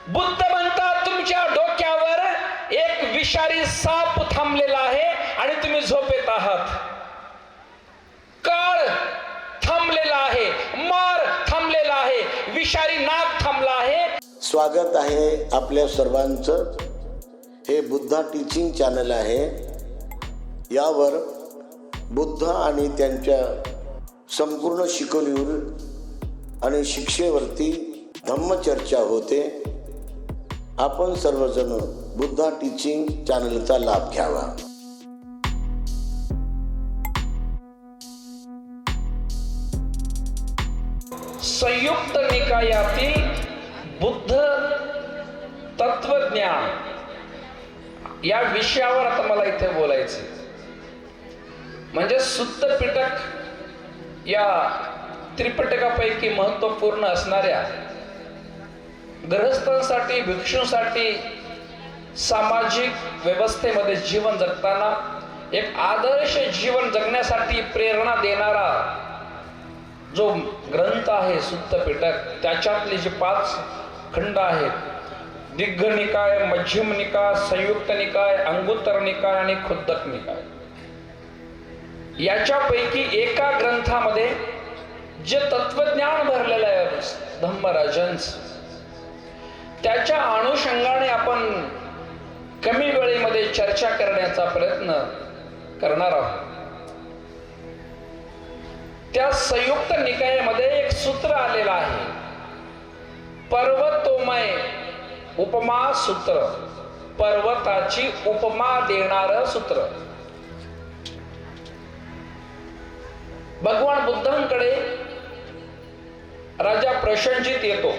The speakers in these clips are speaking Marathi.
बुद्ध म्हणतात तुमच्या डोक्यावर एक विषारी साप थांबलेला आहे आणि तुम्ही झोपेत आहात. काळ थांबलेला आहे, मार थांबलेला आहे, विषारी नाग थांबला आहे. स्वागत आहे आपल्या सर्वांचं. हे बुद्धा टीचिंग चॅनल आहे. यावर बुद्ध आणि त्यांच्या संपूर्ण शिकवणीवर आणि शिक्षेवरती धम्मचर्चा होते. आपण सर्वजण बुद्धा टीचिंग चॅनलचा लाभ घ्यावा. संयुक्त निकायातील बुद्ध तत्वज्ञान या विषयावर आता मला इथे बोलायचं. म्हणजे सुत्त पिटक या त्रिपिटकापैकी महत्वपूर्ण असणाऱ्या गृहस्थांसाठी, भिक्षूंसाठी सामाजिक व्यवस्थेमध्ये जीवन जगताना एक आदर्श जीवन जगण्यासाठी प्रेरणा देणारा जो ग्रंथ आहे सुत्त पिटक, त्याच्यातले जे 5 खंड आहेत, दिग्घ निकाय, मध्यम निकाय, संयुक्त निकाय, अंगुत्तर निकाय आणि खुद्दक निकाय, याच्यापैकी एका ग्रंथामध्ये जे तत्वज्ञान भरलेलं आहे धम्मराजंच, त्याच्या अनुषंगाने आपण कमी वेळेमध्ये चर्चा करण्याचा प्रयत्न करणार आहोत. त्या संयुक्त निकायामध्ये एक सूत्र आलेलं आहे, पर्वतोमय उपमा सूत्र, पर्वताची उपमा देणारं सूत्र. भगवान बुद्धांकडे राजा प्रसेनजित येतो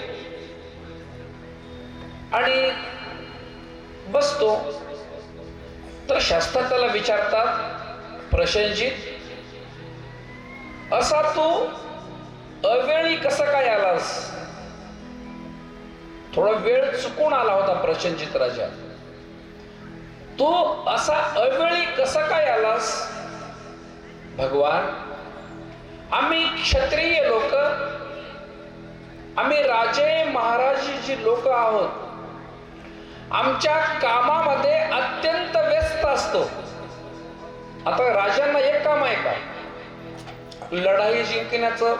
आणि बसतो. तर शास्त्र त्याला विचारतात, प्रसेनजित, असा तू अवेळी कसा काय आलास? थोडा वेळ चुकून आला होता प्रसेनजित राजा. तू असा अवेळी कसा काय आलास? भगवान, आम्ही क्षत्रिय लोक, आम्ही राजे महाराजाची लोक आहोत. आमच्या कामामध्ये अत्यंत व्यस्त असतो. आता राजांना एक काम आहे का? लढाई जिंकण्याचं,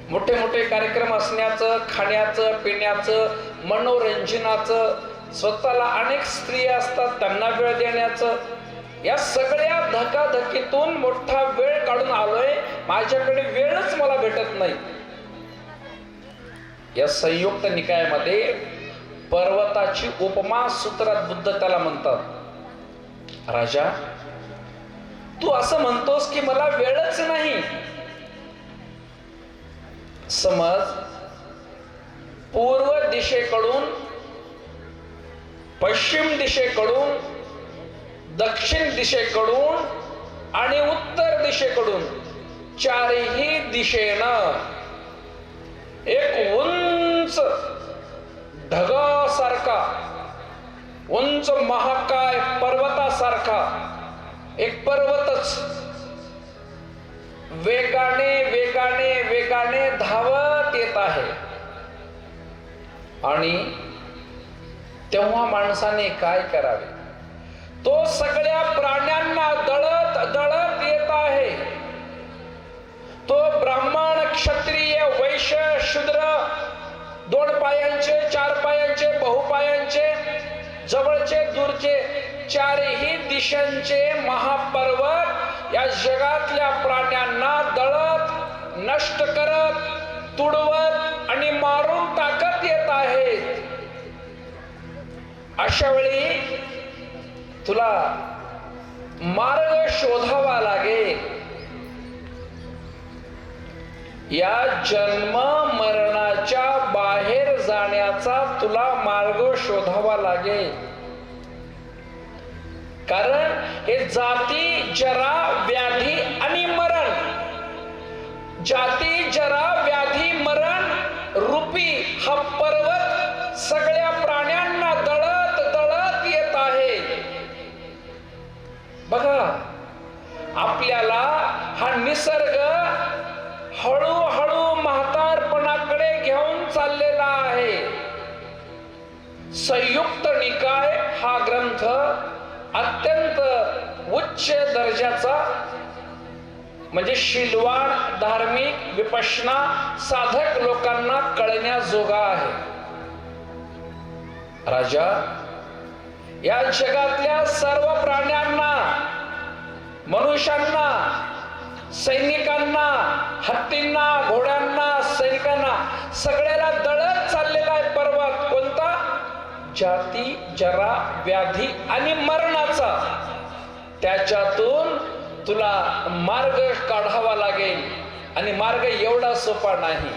मोठे मोठे कार्यक्रम असण्याचं, खाण्याचं, पिण्याचं, मनोरंजनाचं, स्वतःला अनेक स्त्रिया असतात त्यांना वेळ देण्याचं, या सगळ्या धकाधकीतून मोठा वेळ काढून आलोय, माझ्याकडे वेळच मला भेटत नाही. या संयुक्त निकायामध्ये पर्वताची उपमा सूत्रात बुद्ध त्याला म्हणतात, राजा, तू असं म्हणतोस की मला वेळच नाही. समज पूर्व दिशेकडून, पश्चिम दिशेकडून, दक्षिण दिशेकडून आणि उत्तर दिशेकडून चारही दिशेनं एक उंच ढगासारखा, उंच महाकाय पर्वतासारखा एक पर्वतच वेगाने वेगाने वेगाने धावत येत आहे. आणि तेव्हा माणसाने काय करावे? तो सगळ्या प्राण्यांना दळत दळत येत आहे. तो ब्राह्मण, क्षत्रिय, वैश्य, शूद्र, 2 पायांचे, 4 पायांचे, बहुपायांचे, जवळचे, दूरचे, चारही दिशांचे महापर्वत या जगातल्या प्राण्यांना दळत, नष्ट करत, तुडवत आणि मारून टाकत येत आहेत. अशा वेळी तुला मार्ग शोधावा लागेल. या जन्म मरणाच्या बाहेर जाण्याचा तुला मार्ग शोधावा लागेल. कारण हे जाती, जरा, व्याधी आणि मरण, जाती, जरा, व्याधी, मरण रूपी हा पर्वत सगळ्या प्राण्यांना दळत दळत येत आहे. बघा, आपल्याला हा निसर्ग हळूहळू म्हातारपणाकडे घेऊन चाललेला आहे. संयुक्त निकाय हा ग्रंथ अत्यंत उच्च दर्जाचा, म्हणजे शीलवान धार्मिक विपश्यना साधक लोकांना कळण्याजोगा आहे. राजा, या जगातल्या सर्व प्राण्यांना, मनुष्यांना, सैनिकांना, हत्तींना, घोड्यांना, सैनिकांना सगळ्याला दळत चाललेला आहे पर्वत कोणता? जाती, जरा, व्याधी आणि मरणाचा. त्याच्यातून तुला मार्ग काढावा लागेल, आणि मार्ग एवढा सोपा नाही.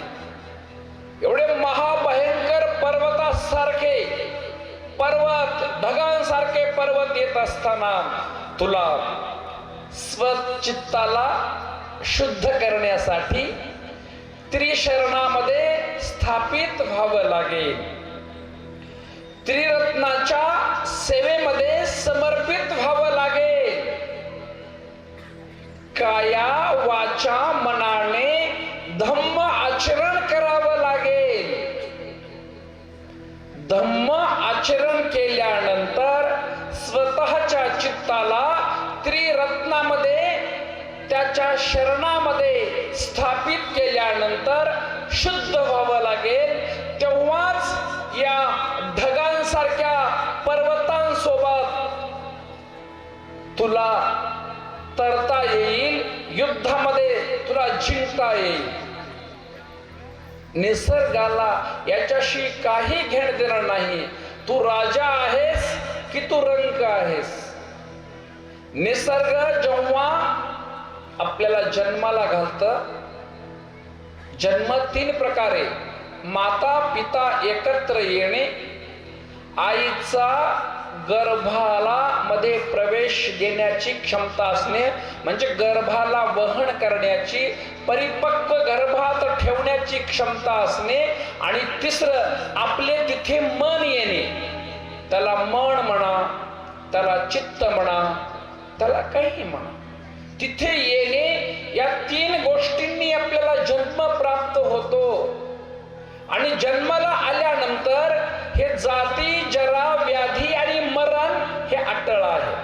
एवढे महाभयंकर पर्वतासारखे पर्वत, ढगांसारखे पर्वत येत असताना तुला स्वचित्ताला शुद्ध करण्यासाठी त्रिशरणामध्ये स्थापित व्हावं लागेल. त्रिरत्नाच्या सेवेमध्ये समर्पित व्हावं लागेल. काया वाचा मनाने धम्म आचरण करावं लागेल. धम्म आचरण केल्यानंतर स्वतःच्या चित्ताला त्रिरत्नामध्ये, त्याच्या शरणामध्ये स्थापित केल्यानंतर शुद्ध व्हावं लागेल. तेव्हाच या ढगांसारख्या पर्वतांसोबत तुला तरता येईल, युद्धामध्ये तुला जिंकता येईल. निसर्गाला याच्याशी काही घेणं देणं नाही. तू राजा आहेस की तू रंक आहेस. निसर्ग जेव्हा आपल्याला जन्माला घालतं, जन्म 3 प्रकारे: माता पिता एकत्र येणे, आईचा गर्भाला मध्ये प्रवेश देण्याची क्षमता असणे, म्हणजे गर्भाला वहन करण्याची, परिपक्व गर्भात ठेवण्याची क्षमता असणे, आणि तिसरं आपले तिथे मन येणे. त्याला मन म्हणा, त्याला चित्त म्हणा, त्याला काही म्हणा, तिथे येणे. या 3 गोष्टींनी आपल्याला जन्म प्राप्त होतो. आणि जन्माला आल्यानंतर हे जाती, जरा, व्याधी आणि मरण हे अटळ आहे.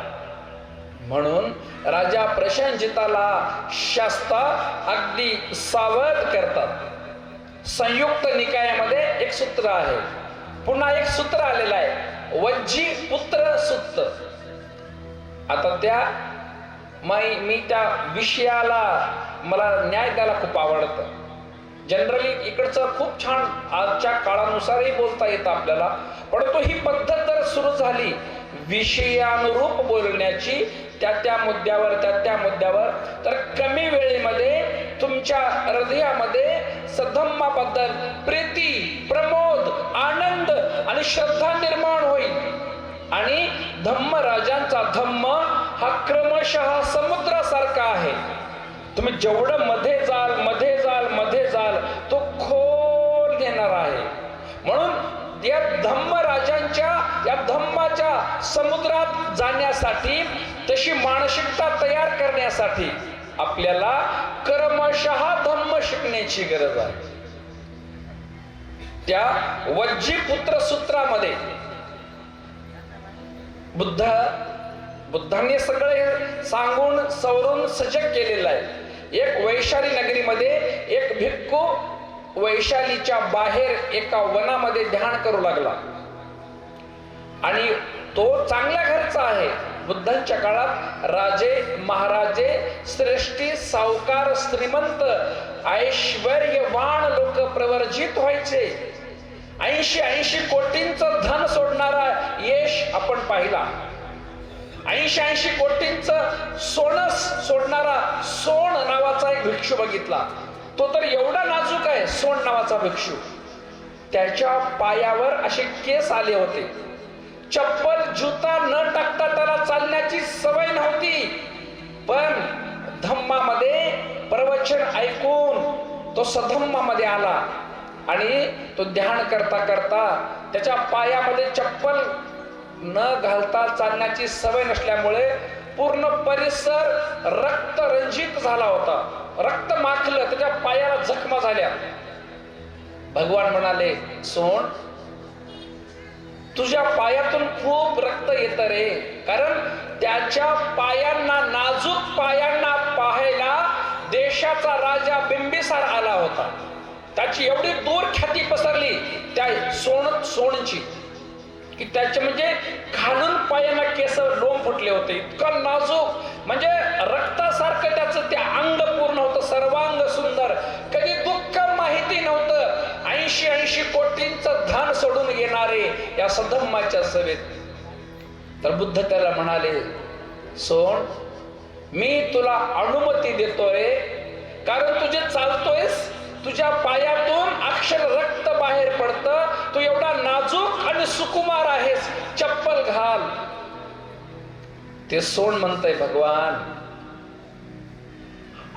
म्हणून राजा प्रसेनजिताला शास्ता अगदी सावध करतात. संयुक्त निकायामध्ये एक सूत्र आहे, पुन्हा एक सूत्र आलेलं आहे, वज्जी पुत्र सुत्त. आता त्या मी त्या विषयाला मला न्याय द्यायला खूप आवडतं. जनरली इकडचं खूप छान आजच्या काळानुसारही बोलता येतं आपल्याला, परंतु ही पद्धत जर सुरू झाली विषयानुरूप बोलण्याची, त्या मुद्द्यावर, तर कमी वेळेमध्ये तुमच्या हृदयामध्ये सधम्माबद्दल प्रीती, प्रमोद, आनंद आणि श्रद्धा निर्माण होईल. आणि धम्मराजांचा धम्म हा क्रमशः समुद्रासारखा आहे. तुम्ही जेवढं मध्ये जाल तो खोल घेणार आहे. म्हणून या धम्मराजांच्या, या धम्माच्या समुद्रात जाण्यासाठी, तशी मानसिकता तयार करण्यासाठी आपल्याला क्रमशः धम्म शिकण्याची गरज आहे. त्या वज्जीपुत्र सूत्रामध्ये बुद्धांनी सगळे सांगून सवरून सजग केलेलं आहे. एक वैशाली नगरीमध्ये एक भिक्खू वैशालीच्या बाहेर एका वनामध्ये ध्यान करू लागला, आणि तो चांगल्या घरचा आहे. बुद्धांच्या काळात राजे, महाराजे, श्रेष्ठी, सावकार, श्रीमंत, ऐश्वर्यवान लोक प्रवर्जित व्हायचे. 80 कोटींचं धन सोडणारा यश आपण पाहिला. 80 कोटींचं सोनं सोडणारा सोण नावाचा एक भिक्षू बघितला. तो तर एवढा नाजूक आहे, सोण नावाचा भिक्षू. त्याच्या पायावर असे केस आले होते. चप्पल, जुता न टाकता त्याला चालण्याची सवय नव्हती. पण धम्मामध्ये प्रवचन ऐकून तो सधम्मामध्ये आला, आणि तो ध्यान करता करता त्याच्या पायामध्ये चप्पल न घालता चालण्याची सवय नसल्यामुळे पूर्ण परिसर रक्तरंजित झाला होता. रक्त माखलं, त्याच्या पायाला जखमा झाल्या. भगवान म्हणाले, सोन, तुझ्या पायातून खूप रक्त येतं रे. कारण त्याच्या पायांना, नाजूक पायांना पाहायला देशाचा राजा बिंबिसार आला होता. त्याची एवढी दूर ख्याती पसरली त्या सोणची की त्याचे म्हणजे घालून पायांना केस लोंब फुटले होते. इतकं नाजूक, म्हणजे रक्तासारखं त्याचं ते अंग पूर्ण होतं, सर्वांग सुंदर. कधी दुःख माहिती नव्हतं. 80 कोटींचं धन सोडून येणारे या सधम्माच्या सभेत. तर बुद्ध त्याला म्हणाले, सोन, मी तुला अनुमती देतोय, कारण तुझे चालतोयस, तुझ्या पायातून अक्षर रक्त बाहेर पडतं, तू एवढा नाजूक आणि सुकुमार आहेस, चप्पल घाल. ते सोन म्हणतंय, भगवान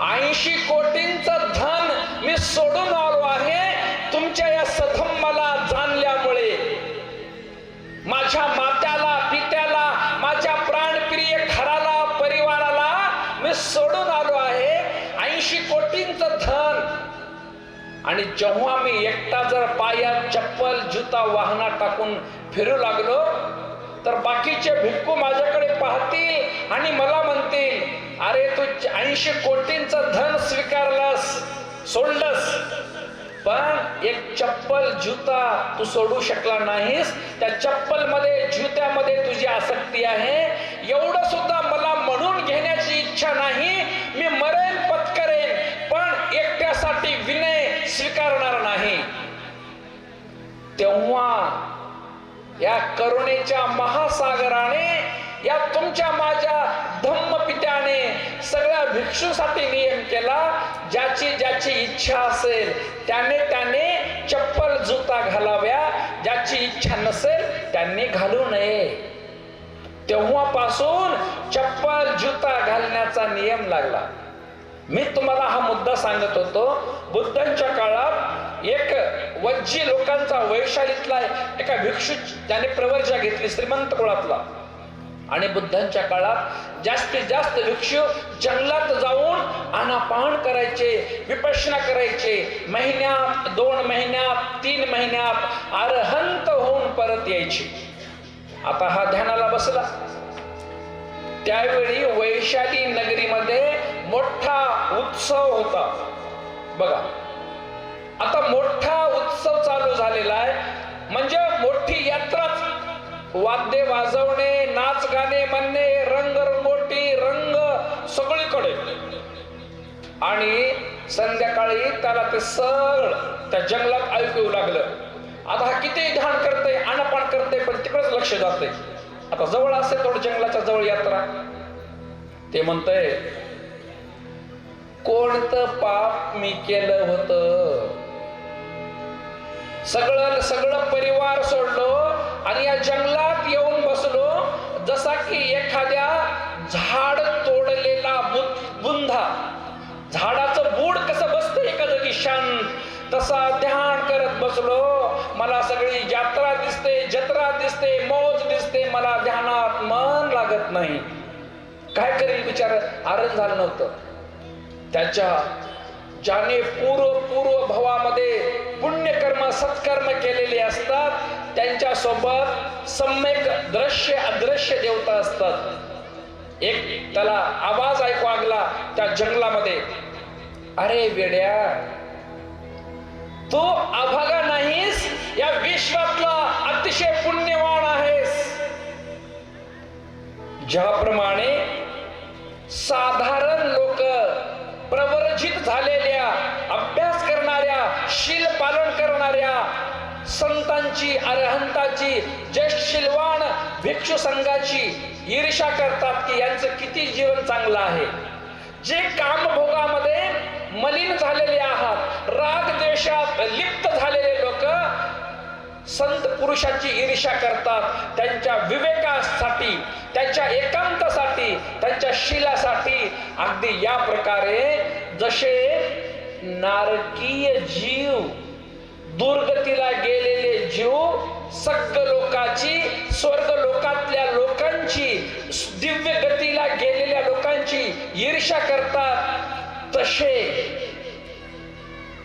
80 कोटींचं धन मी सोडून आलो आहे तुमच्या या सधम्माला जाणल्यामुळे. माझ्या मात्याला, पित्याला, माझ्या प्राणप्रिय घराला, परिवाराला मी सोडून आलो आहे. 80 कोटींचं धन. आणि जेव्हा मी एकटा जर पायात चप्पल, जुता, वाहनात टाकून फिरू लागलो तर बाकीचे भिक्खू माझ्याकडे पाहतील आणि मला म्हणतील, अरे तू 80 कोटींचं धन स्वीकारलंस, सोडलंस, पण एक चप्पल, जुता तू सोडू शकला नाहीस. त्या चप्पल मध्ये, जुत्यामध्ये तुझी आसक्ती आहे. एवढं सुद्धा मला म्हणून घेण्याची इच्छा नाही. मी मरेन पत्करेन, पण एकट्यासाठी विनय स्वीकारणार नाही. तेव्हा या करुणेच्या महासागराने, या तुमच्या माझ्या धम्मपित्याने सगळ्या भिक्षूसाठी नियम केला, ज्याची ज्याची इच्छा असेल त्याने चप्पल, जुता घालाव्या, ज्याची इच्छा नसेल त्यांनी घालू नये. तेव्हापासून चप्पल, जुता घालण्याचा नियम लागला. मी तुम्हाला हा मुद्दा सांगत होतो. बुद्धांच्या काळात एक वज्जी लोकांचा, वैशालीतला एका भिक्षू, त्याने प्रवर्जा घेतली, श्रीमंत कुळातला. आणि बुद्धांच्या काळात जास्तीत जास्त भिक्षू जंगलात जाऊन आनापान करायचे, विपश्यना करायचे. महिन्यात, 2 महिन्यात, 3 महिन्यात अरहंत होऊन परत यायचे. आता हा ध्यानाला बसला. त्यावेळी वैशाली नगरीमध्ये मोठा उत्सव होता. बघा, आता मोठा उत्सव चालू झालेला आहे, म्हणजे मोठी यात्राच. वाद्य वाजवणे, नाच गाणे म्हणणे, रंगरंगोटी, रंग सगळीकडे. आणि संध्याकाळी त्याला ते सळ त्या जंगलात ऐकू येऊ लागलं. आता हा किती ध्यान करते, आनापान करते, पण तिकडेच लक्ष जाते. आता जवळ असेल थोडं, जंगलाच्या जवळ यात्रा. ते म्हणतंय, कोणतं पाप मी केलं होतं? सगळं परिवार सोडलो आणि या जंगलात येऊन बसलो, जसा की एखाद्या झाड तोडलेला बुंधा, झाडाचं बूड कसं बसतं एका जागी शांत, तसा ध्यान करत बसलो. मला सगळी यात्रा दिसते, जत्रा दिसते, मौज दिसते, मला ध्यानात मन लागत नाही. काय करेल बिचार, आरण झालं नव्हतं. त्याच्या ज्याने पूर्व भवामध्ये पुण्यकर्म, सत्कर्म केलेले असतात, त्यांच्या सोबत सम्यक दृश्य, अदृश्य देवता असतात. एक त्याला आवाज ऐकू लागला त्या जंगलामध्ये, अरे वेड्या, तू अभागा नाहीस, या विश्वातला अतिशय पुण्यवान आहेस. ज्याप्रमाणे साधारण लोक, प्रवर्जित झालेल्या, अभ्यास करणाऱ्या, शील पालन करणाऱ्या संतांची, अरहंताची, ज्येष्ठशीलवान भिक्षू संघाची ईर्ष्या करतात की यांचं किती जीवन चांगलं आहे. जे कामभोगामध्ये मलिन झालेले आहात, राग द्वेषात लिप्त झालेले लोक संत पुरुषाची ईर्ष्या करतात. त्यांच्या विवेकासाठी, त्यांच्या एकांतासाठी, त्यांच्या शीलासाठी. अगदी या प्रकारे जसे नारकीय जीव, दुर्गतीला गेलेले जीव सगळ लोकांची, स्वर्ग लोकातल्या लोकांची, दिव्य गतीला गेलेल्या लोकांची ईर्ष्या करतात, तसे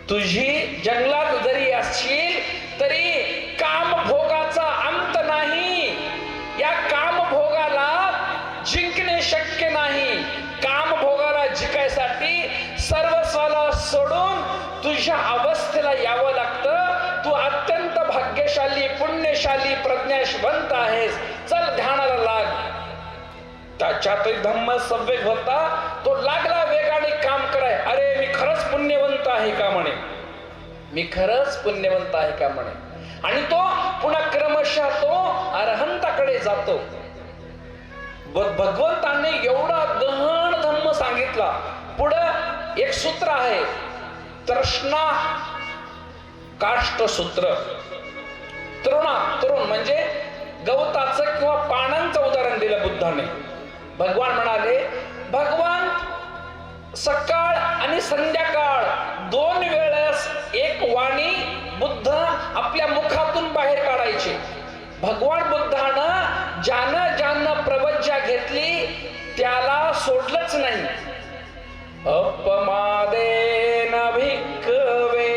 तुझी जंगलात जरी असशील तरी काम भोगाचा अंत नाही. योगशाली पुण्यशाली प्रज्ञावंत आहेस, चल ध्यानाला लाग. त्याच्यातही धम्म संवेग होता. तो लागला वेगाने काम कराय. अरे मी खरंच पुण्यवंत आहे का म्हणे, मी खरंच पुण्यवंत आहे का म्हणे. आणि तो पुन्हा क्रमशः तो अरहंताकडे जातो. भगवंतांनी एवढा गहन धम्म सांगितला. पुढं एक सूत्र आहे, तृष्णा काष्ट सूत्र. तरुण म्हणजे गवताचं किंवा पानांचं उदाहरण दिलं बुद्धाने. भगवान म्हणाले, भगवान सकाळ आणि संध्याकाळ 2 वेळेस एक वाणी बुद्ध आपल्या मुखातून बाहेर काढायचे. भगवान बुद्धानं ज्यानं प्रवज्जा घेतली त्याला सोडलंच नाही. अपमादेन भिक्खवे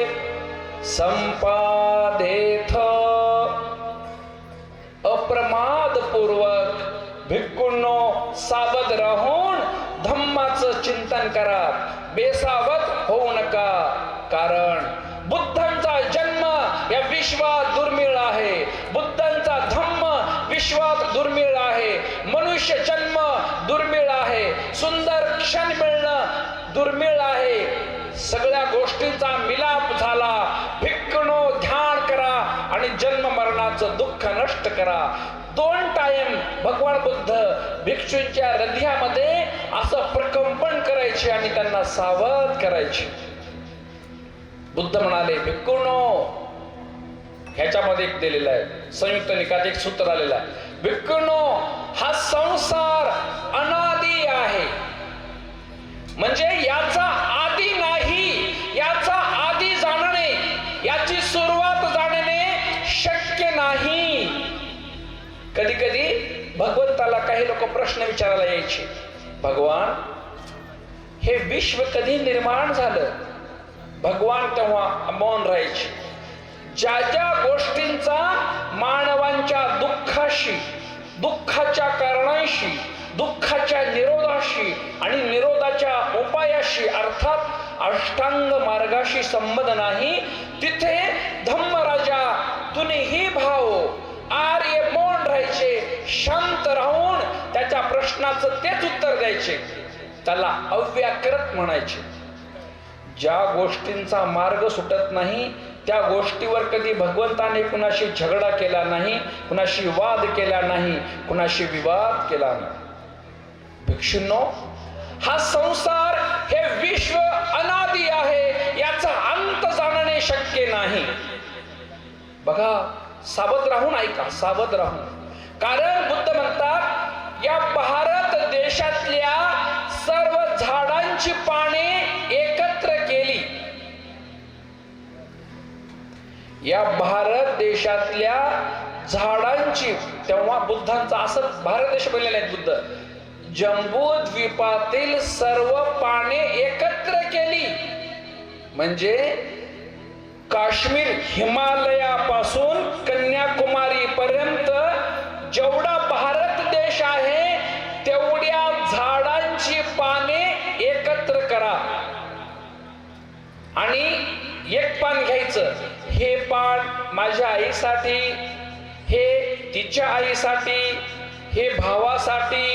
संपादेथ. अप्रमाद पूर्वक भिक्खूंनो सावध राहून धम्माचं चिंतन करा, बेसावध होऊ नका. कारण बुद्धांचा जन्म या विश्वात दुर्मिळ आहे, बुद्धांचा धम्म विश्वात दुर्मिळ आहे, मनुष्य जन्म दुर्मिळ आहे, सुंदर क्षण मिळणं दुर्मिळ आहे. सगळ्या गोष्टींचा मिलाप झाला. भिक्खूंनो ध्यान करा आणि जन्म मरणाचं दुःख नष्ट करा. 2 टाइम भगवान बुद्ध भिक्षूंच्या हृदयामध्ये असं प्रकंपन करायचे आणि त्यांना सावध करायचे. बुद्ध म्हणाले, भिक्खूंनो, ह्याच्यामध्ये एक दिलेलं आहे, संयुक्त निकायात एक सूत्र आलेलं आहे. भिक्खूंनो, हा संसार अनादी आहे, म्हणजे याचा आदी नाही. याचा आदी जाणणे, याची सुरुवात जाणणे शक्य नाही. कधी कधी भगवंताला काही लोक प्रश्न विचारायला यायचे, भगवान हे विश्व कधी निर्माण झालं? भगवान तेव्हा मौन राहायचे. ज्या ज्या गोष्टींचा मानवांच्या दुःखाशी, दुःखाच्या कारणांशी, दुःखाच्या निरोधाशी आणि निरोधाच्या उपायाशी अर्थात अष्टांग मार्गाशी संबंध नाही, तिथे धम्मराजा तुनेही भाव आर्य मौन राहायचे, शांत राहून त्याच्या प्रश्नाचं तेच उत्तर द्यायचे. त्याला अव्याकृत म्हणायचे. ज्या गोष्टींचा मार्ग सुटत नाही त्या गोष्टीवर कधी भगवंताने कुणाशी झगडा केला नाही, कुणाशी वाद केला नाही, कुणाशी विवाद केला नाही. भिक्षूंनो, हा संसार हे विश्व अनादी आहे, याचा अंत जाणणे शक्य नाही. बघा, सावध राहून ऐका, सावध राहून. कारण बुद्ध म्हणतात, या भारत देशातल्या सर्व झाडांची पाने एकत्र केली. या भारत देशातल्या झाडांची, तेव्हा बुद्धांचा असं भारत देश बनलेला आहे. बुद्ध जम्बू द्वीपातील सर्व पाने एकत्र केली, म्हणजे काश्मीर हिमालयापासून कन्याकुमारी पर्यंत जेवढा भारत देश आहे तेवढ्या झाडांची पाने एकत्र करा आणि एक पान घ्यायचं. हे पान माझ्या आईसाठी, हे तिच्या आईसाठी, हे भावासाठी,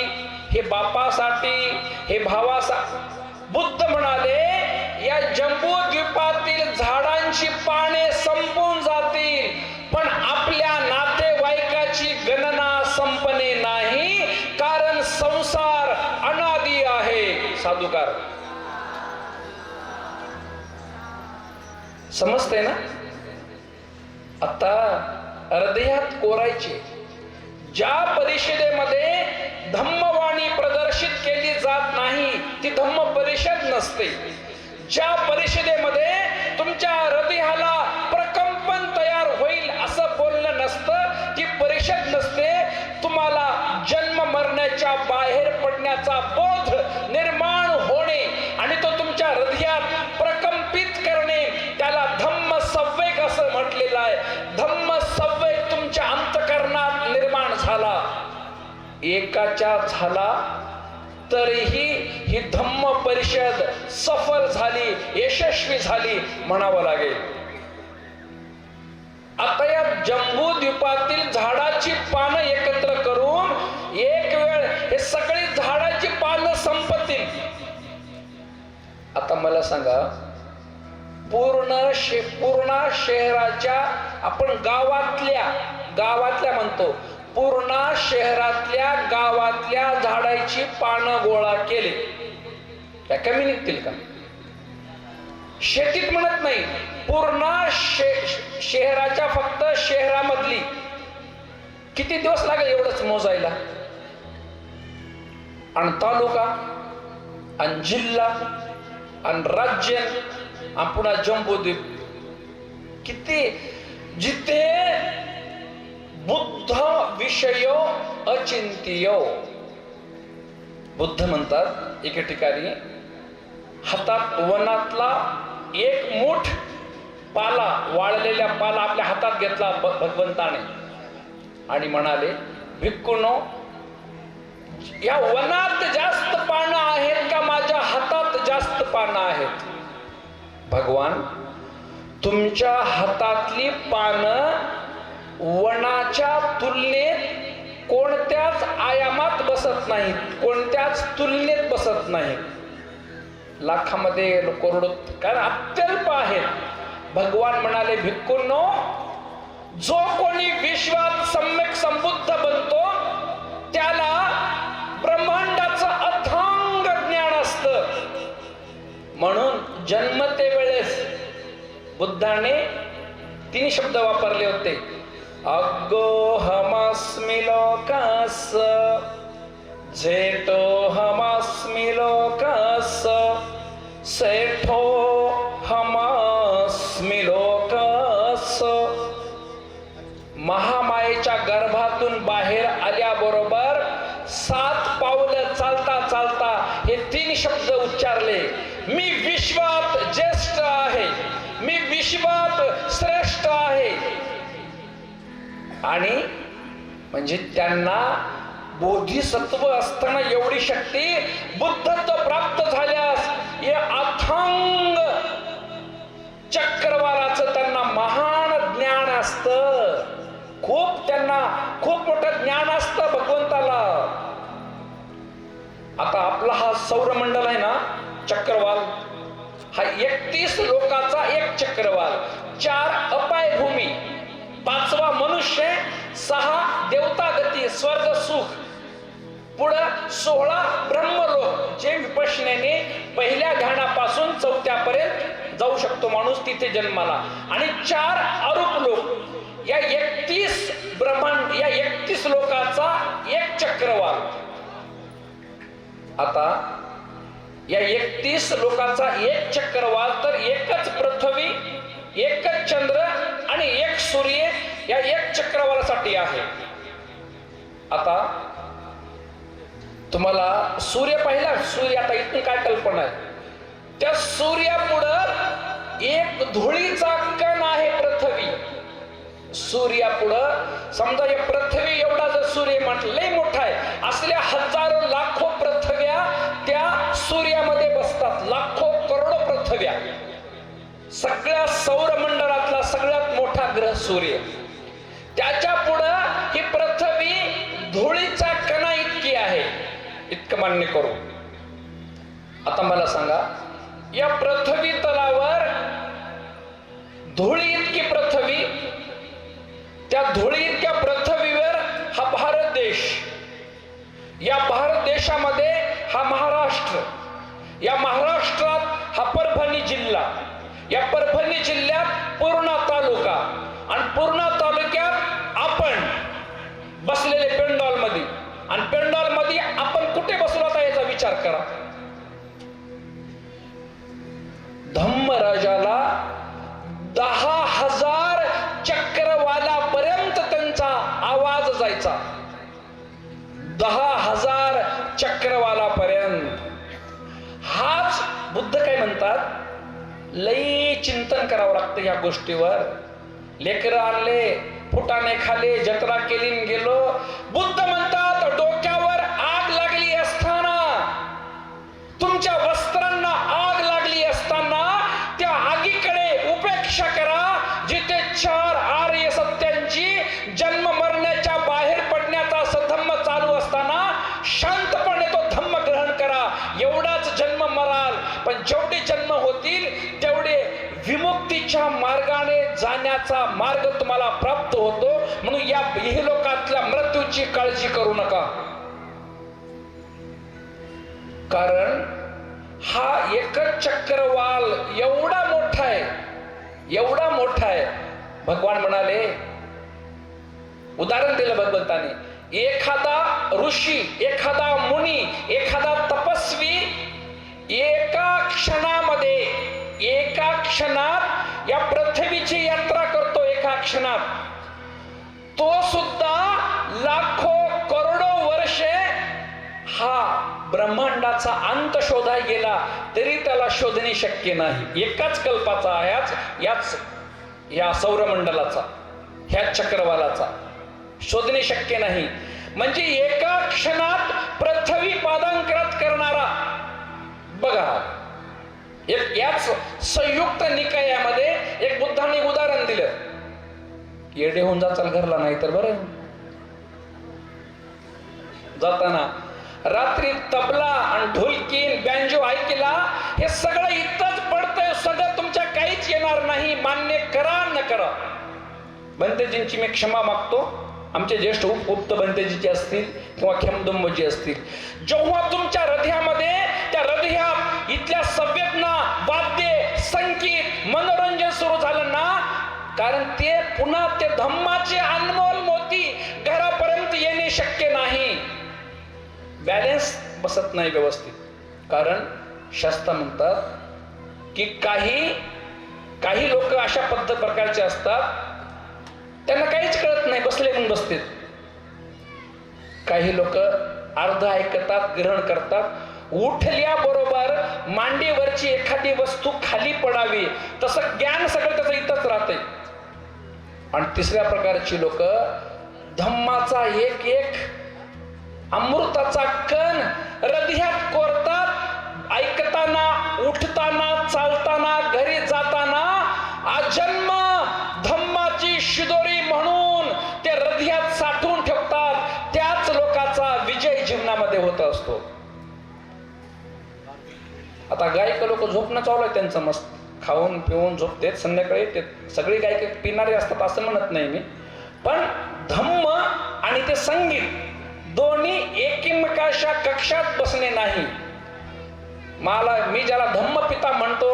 हे बापासाठी, हे भावासाठी. बुद्ध म्हणाले, या जम्बू द्वीपातील झाडांची पाने संपून जातील, पण आपल्या नातेवाईकाची गणना संपणे नाही, कारण संसार अनादी आहे. साधुकार समजते ना? आता हृदयात कोरायचे. ज्या परिषदेमध्ये धम्मवाणी प्रदर्शित केली जात नाही ती धम्म परिषद नसते. ज्या परिषदेमध्ये तुमच्या हृदयाला प्रकंपन तयार होईल असं बोलणं नसतं ती परिषद नसते. तुम्हाला जन्म मरण्याच्या बाहेर पडण्याचा बोध निर्माण होणे आणि तो तुमच्या हृदयात प्रकंपित करणे, त्याला धम्म संवेग असं म्हटलेलं आहे. धम्म संवेग तुमच्या अंतःकरणात निर्माण झाला, एकाच्या झाला तरीही ही धम्म परिषद सफल झाली, यशस्वी झाली म्हणावं लागेल. आता या जम्बूद्वीपातील झाडाची पानं एकत्र करून एक वेळ हे सगळी झाडाची पानं संपतील. आता मला सांगा, पूर्ण शहराच्या, आपण गावातल्या म्हणतो, पूर्ण शहरातल्या गावातल्या झाडाची पानं गोळा केली, त्या कमी निघतील का? शेतीत म्हणत नाही, पूर्ण शहराच्या, फक्त शहरामधली किती दिवस लागेल एवढंच मोजायला? आणि तालुका आणि जिल्हा आणि राज्य आणि पुन्हा जम्बूद्वीप, किती, जिथे बुद्ध विषयो अचिंत्यो. बुद्ध म्हणतात एके ठिकाणी, हातात वनातला एक मूठ पाला, वाळलेल्या पाला आपल्या हातात घेतला भगवंताने आणि म्हणाले, भिक्खूंनो, या वनात जास्त पानं आहेत का माझ्या हातात जास्त पानं आहेत? भगवान, तुमच्या हातातली पानं वनाच्या तुलनेत कोणत्याच आयामात बसत नाहीत, कोणत्याच तुलनेत बसत नाहीत. लाखामध्ये करोडो, कारण अत्यल्प आहेत. भगवान म्हणाले, भिक्खूंनो, जो कोणी विश्वात सम्यक संबुद्ध बनतो त्याला ब्रह्मांडाचं अथांग ज्ञान असतं. म्हणून जन्मते वेळेस बुद्धाने 3 शब्द वापरले होते, अग्गोहमस्मि लोकस्य, जेठोहमस्मि लोकस्य, सेठोहमस्मि लोकस्य. महामायेच्या गर्भातून बाहेर आल्याबरोबर 7 पावलं चालता चालता हे 3 शब्द उच्चारले, मी विश्वात ज्येष्ठ आहे, मी विश्वात श्रेष्ठ आहे. आणि म्हणजे त्यांना बोधिसत्व असताना एवढी शक्ती, बुद्धत्व प्राप्त झाल्यास हे अथांग चक्रवालाचं त्यांना महान ज्ञान असतं. त्यांना खूप मोठं ज्ञान असतं भगवंताला. आता आपला हा सौरमंडल आहे ना, चक्रवाल, हा 31 लोकाचा एक चक्रवाल, 4 अपाय भूमी, 5वा मनुष्य, 6 देवता गती स्वर्ग सुख, पुढं 16 ब्रह्मलोक, जे विपश्यनेने पहिल्या ध्यानापासून 4थ्या पर्यंत जाऊ शकतो माणूस तिथे जन्माला, आणि 4 अरूप लोक. या 31 ब्रह्मांड, या 31 लोकाचा एक चक्रवाल. आता या 31 लोकाचा एक चक्रवाल, तर एकच पृथ्वी, एकच चंद्र आणि एक सूर्य या एक चक्रवालासाठी आहे. आता तुम्हाला सूर्य पाहिला, सूर्य, आता इथून काय कल्पना आहे, त्या सूर्यापुढं एक धुळीचा कण आहे पृथ्वी. सूर्यापुढं समजा या पृथ्वी एवढा जर सूर्य म्हटलं, लय मोठा आहे, असल्या हजारो लाखो पृथ्व्या त्या सूर्यामध्ये बसतात, लाखो करोडो पृथ्व्या. सगळ्या सौरमंडळातला सगळ्यात मोठा ग्रह सूर्य, त्याच्या पुढं ही पृथ्वी धुळीचा कणा इतकी आहे, इतकं मान्य करू. आता मला सांगा, या पृथ्वी तलावर धुळी इतकी पृथ्वी, त्या धुळी इतक्या पृथ्वीवर हा भारत देश, या भारत देशामध्ये हा महाराष्ट्र, या महाराष्ट्रात हा परभणी जिल्हा, या परभणी जिल्ह्यात पूर्णा तालुका, आणि पूर्णा तालुक्यात आपण बसलेले पेंडॉल मध्ये, आणि पेंडॉल मध्ये आपण कुठे बसलो आता याचा विचार करा. धम्मराजाला 10,000 चक्रवालापर्यंत त्यांचा आवाज जायचा, 10,000 चक्रवालापर्यंत. हाच बुद्ध काय म्हणतात, लई चिंतन करावं लागतं या गोष्टीवर. लेकरं आणले, फुटाणे खाले, जत्रा केली, गेलो. बुद्ध म्हणतात, डोक्यावर आग लागली असताना, तुमच्या वस्त्रांना आग लागली असताना त्या आगीकडे उपेक्षा करा, जिथे 4 आर्य सत्यांची जाण्याचा मार्ग तुम्हाला प्राप्त होतो. म्हणून या इहलोकातल्या मृत्यूची काळजी करू नका, कारण हा एकच चक्रवाल एवढा मोठा आहे, एवढा मोठा आहे. भगवान म्हणाले, उदाहरण दिलं भगवंताने, एखादा ऋषी, एखादा मुनी, एखादा तपस्वी एका क्षणामध्ये, एका क्षणात या पृथ्वीची यात्रा करतो. एका क्षणात तो सुद्धा लाखो करोडो वर्षे हा ब्रह्मांडाचा अंत शोधाय गेला तरी त्याला शोधणे शक्य नाही. एकाच कल्पाचा, याच या सौरमंडलाचा, ह्या चक्रवालाचा शोधणे शक्य नाही. म्हणजे एका क्षणात पृथ्वी पादांकित करणारा, बघा याच संयुक्त निकायामध्ये एक बुद्धाने उदाहरण दिलं. येडे होऊन जाचाल घरला, नाही तर बरं जाताना रात्री तबला आणि ढोलकी बँजो ऐकला, हे सगळं इथंच पडतंय, सगळं तुमच्या काहीच येणार नाही, मान्य करा न करा. बंतेजींची मी क्षमा मागतो, आमचे ज्येष्ठ उक्त बंतेजीचे असतील किंवा खेमदुंबजी असतील. जेव्हा तुमच्या हृदयामध्ये, त्या हृदयात इथल्या संवेदना, वाद्य, संगीत, मनोरंजन सुरू झालं ना, कारण ते पुन्हा ते धम्माचे अनमोल मोती घरापर्यंत येणे शक्य नाही. बॅलन्स बसत नाही व्यवस्थित. कारण शास्त्र म्हणतात की काही लोक अशा प्रकारचे असतात, त्यांना काहीच कळत नाही, बसले म्हणून बसते. काही लोक अर्ध ऐकतात, ग्रहण करतात, उठल्याबरोबर मांडीवरची एखादी वस्तू खाली पडावी तसं ज्ञान सगळं त्याचं इथंच राहते. आणि तिसऱ्या प्रकारची लोक धम्माचा एक एक अमृताचा कण हृदयात कोरतात, ऐकताना, उठताना, चालताना, घरी जाताना आजन्म धम्माची शिदोरी म्हणून ते हृदयात साठवून ठेवतात. त्याच लोकांचा विजय जीवनामध्ये होत असतो. आता गायक लोक झोपणं चालू आहे त्यांचं, मस्त खाऊन पिऊन झोपतेत, संध्याकाळी ते सगळी गायक पिणारे असतात असं म्हणत नाही मी, पण धम्म आणि ते संगीत दोन्ही एकमेकांच्या कक्षात बसणे नाही. मी ज्याला धम्मपिता म्हणतो,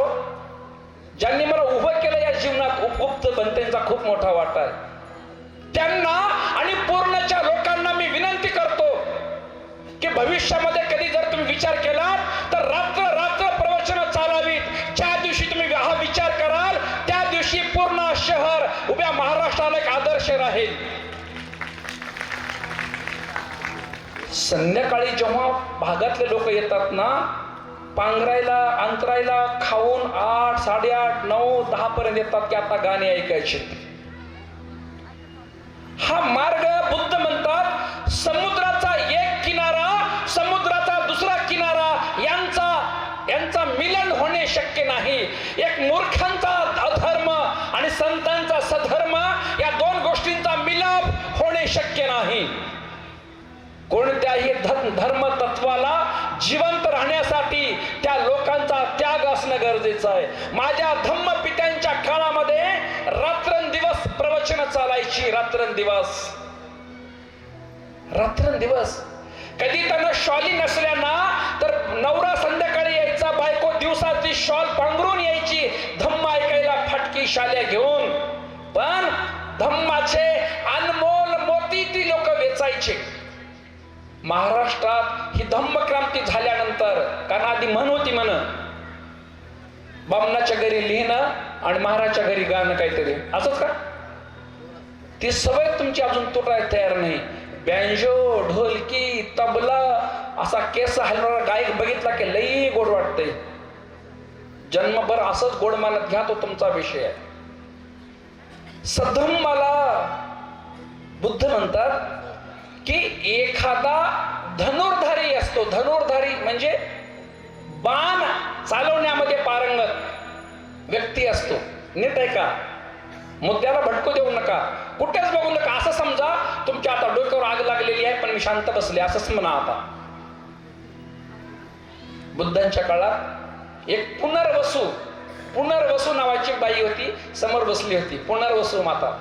ज्यांनी मला उभं केलं या जीवनात, गुप्त बनतेंचा खूप मोठा वाटा आहे. त्यांना आणि पूर्णच्या लोकांना मी विनंती करतो की भविष्यामध्ये कधी जर तुम्ही विचार केला तर रात्र रात्र प्रवचन चालावीत. ज्या दिवशी तुम्ही हा विचार कराल त्या दिवशी पूर्ण शहर उभ्या महाराष्ट्राला एक आदर्श राहील. संध्याकाळी जेव्हा भागातले लोक येतात ना, पांघरायला, अंतरायला, खाऊन 8, 8:30, 9, 10 पर्यंत येतात की आता गाणे ऐकायचे. हा मार्ग बुद्ध म्हणतात, समुद्राचा एक किनारा, समुद्राचा दुसरा किनारा यांचा मिलन होणे शक्य नाही. एक मूर्खांचा अधर्म आणि संतांचा सधर्म, या दोन गोष्टींचा मिलाप होणे शक्य नाही. कोणत्याही धर्म तत्वाला जिवंत राहण्यासाठी त्या लोकांचा त्याग असणं गरजेचं आहे. माझ्या धम्मपित्यांच्या काळामध्ये रात्रंदिवस प्रवचन चालायची, रात्रंदिवस. कधी त्यांना शॉली नसल्या ना तर नवरा संध्याकाळी यायचा, बायको दिवसाची शॉल पांघरून यायची धम्म ऐकायला, फाटकी शाल्या घेऊन. पण धम्माचे अनमोल मोती ती लोक वेचायचे. महाराष्ट्रात ही धम्मक्रांती झाल्यानंतर, कारण आधी म्हण होती, बामणाच्या घरी लिहिणं आणि महाराजच्या घरी गाणं काहीतरी, असंच का? ती सवय तुमची अजून तुटायला तयार नाही. बँजो, ढोलकी, तबला असा केस हलणारा गायक बघितला की लई गोड वाटतंय. जन्मभर असंच गोड मानत घ्या, तो तुमचा विषय आहे. सधम्माला बुद्ध म्हणतात की एखादा धनुर्धारी असतो. धनुर्धारी म्हणजे बाण चालवण्यामध्ये पारंगत व्यक्ती असतो. नीट आहे का? मुद्द्याला भटकू देऊ नका, कुठेच बघू नका. असं समजा तुमच्या आता डोक्यावर आग लागलेली आहे पण मी शांत बसले, असंच म्हणा. आता बुद्धांच्या काळात एक पुनर्वसू पुनर्वसू नावाची बाई होती, समोर बसली होती, पुनर्वसू माता.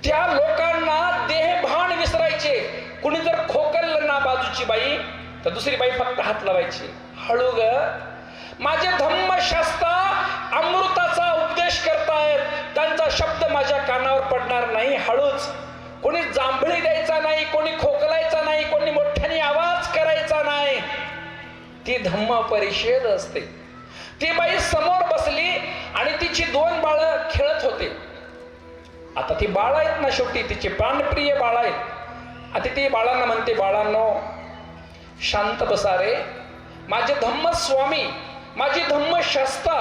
त्या लोकांना देहभान विसरायचे. कुणी जर खोकललं ना बाजूची बाई, तर दुसरी बाई फक्त हात लावायची. हळू ग, माझे धम्मशास्त्र अमृताचा उपदेश करतायत, त्यांचा शब्द माझ्या कानावर पडणार नाही. हळूच. कोणी जांभळी द्यायचा नाही, कोणी खोकलायचा नाही, कोणी मोठ्याने आवाज करायचा नाही. ती धम्म परिषद असते. ती बाई समोर बसली आणि तिची 2 बाळं खेळत होते. आता ती बाळ आहेत ना, शेवटी तिचे प्राणप्रिय बाळ आहेत. आता ती बाळांना म्हणते, बाळांनो शांत बसा रे. माझे धम्म स्वामी, माझी धम्मशास्त्र,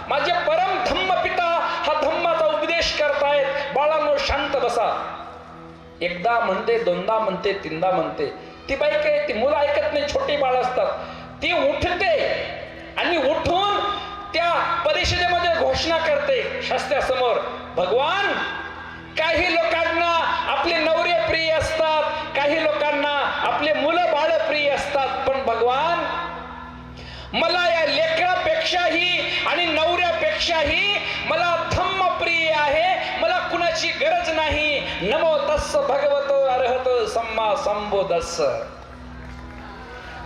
माझे परम धम्म पिता हा धम्माचा उपदेश करतायत. बाळांनो शांत बसा. एकदा म्हणते, 2दा म्हणते, 3दा म्हणते. ती बाई काय, ती मुलं ऐकत नाही, छोटी बाळ असतात. ती उठते आणि उठून त्या परिषदेमध्ये घोषणा करते शास्त्रासमोर, भगवान, काही लोकांना आपले नवरे प्रिय असतात, काही लोकांना आपले मुलं बाळ प्रिय असतात, पण भगवान मला या लेकरापेक्षाही आणि नवऱ्यापेक्षाही मला धम्म प्रिय आहे. मला कुणाची गरज नाही. नमो तस्स भगवतो अर्हतो सम्मा संबोधस्स.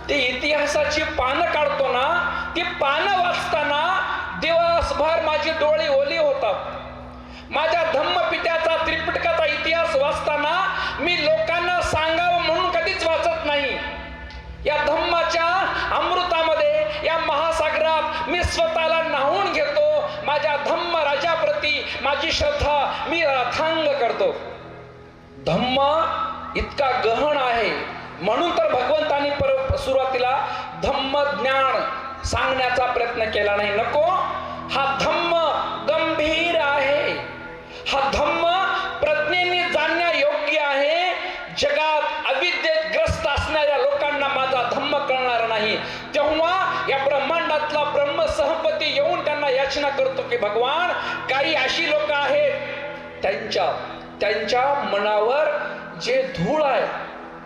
ते इतिहासाची पानं काढतो ना, ती पानं वाचताना दिवसभर माझी डोळे ओली होतात. माझ्या धम्मपित्याचा त्रिपिटकाचा इतिहास वाचताना मी लोकांना सांगावं म्हणून कधीच वाचत नाही. या धम्माच्या अमृतामध्ये, या महासागरात मी स्वतःला न्हावून घेतो. माझ्या धम्म राजाप्रती माझी श्रद्धा मी अथांग करतो. धम्म इतका गहन आहे, म्हणून तर भगवंतांनी सुरुवातीला धम्म ज्ञान सांगण्याचा प्रयत्न केला नाही. नको, हा धम्म गंभीर आहे. हा धम्म प्रज्ञेने जाणण्यायोग्य आहे. जगात अविद्येत ग्रस्त असणाऱ्या लोकांना माझा धम्म कळणार नाही. तेव्हा या ब्रह्मांडातला ब्रह्म सहपती येऊन त्यांना याचना करतो की भगवान, काही अशी लोक आहेत त्यांच्या मनावर जे धूळ आहे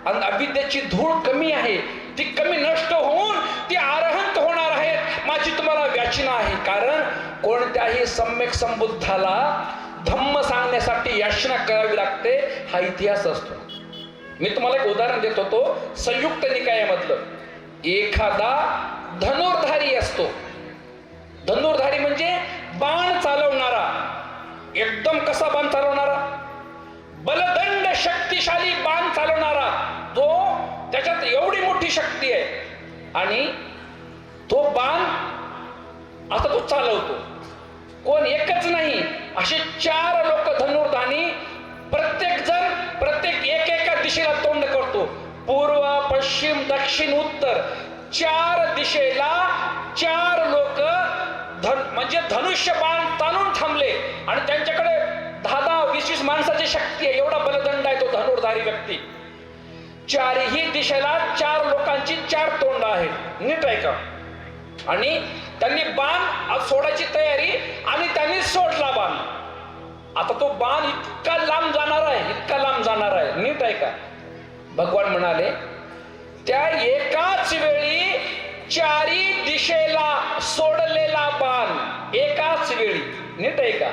आणि अविद्येची धूळ कमी आहे, ती कमी नष्ट होऊन ती अरहंत होणार आहेत. माझी तुम्हाला याचना आहे. कारण कोणत्याही सम्यक संबुद्धाला धम्म सांगण्यासाठी याचना करावी लागते. हा इतिहास असतो. मी तुम्हाला एक उदाहरण देत होतो, संयुक्त निकायामधलं. एखादा धनुर्धारी असतो. धनुर्धारी म्हणजे बाण चालवणारा. एकदम कसा बाण चालवणारा? बलदंड शक्तिशाली बाण चालवणारा. तो त्याच्यात एवढी मोठी शक्ती आहे आणि तो बाण आता तो चालवतो. कोण एकच नाही, असे 4 लोक धनुर्धानी, प्रत्येक एका दिशेला तोंड करतो. पूर्व, पश्चिम, दक्षिण, उत्तर 4 दिशेला 4 लोक म्हणजे धनुष्य बाण ताणून थांबले आणि त्यांच्याकडे 10-20 माणसाची शक्ती आहे. एवढा बलदंड आहे तो धनुर्धारी व्यक्ती. 4ही दिशेला 4 लोकांची 4 तोंड आहेत. नीट आहे का? आणि त्यांनी बाण सोडायची तयारी आणि त्यांनी सोडला बाण. आता तो बाण इतका लांब जाणार आहे, इतका लांब जाणार आहे. नीट आहे का? भगवान म्हणाले, त्या एकाच वेळी 4ही दिशेला सोडलेला बाण, एकाच वेळी, नीट आहे का?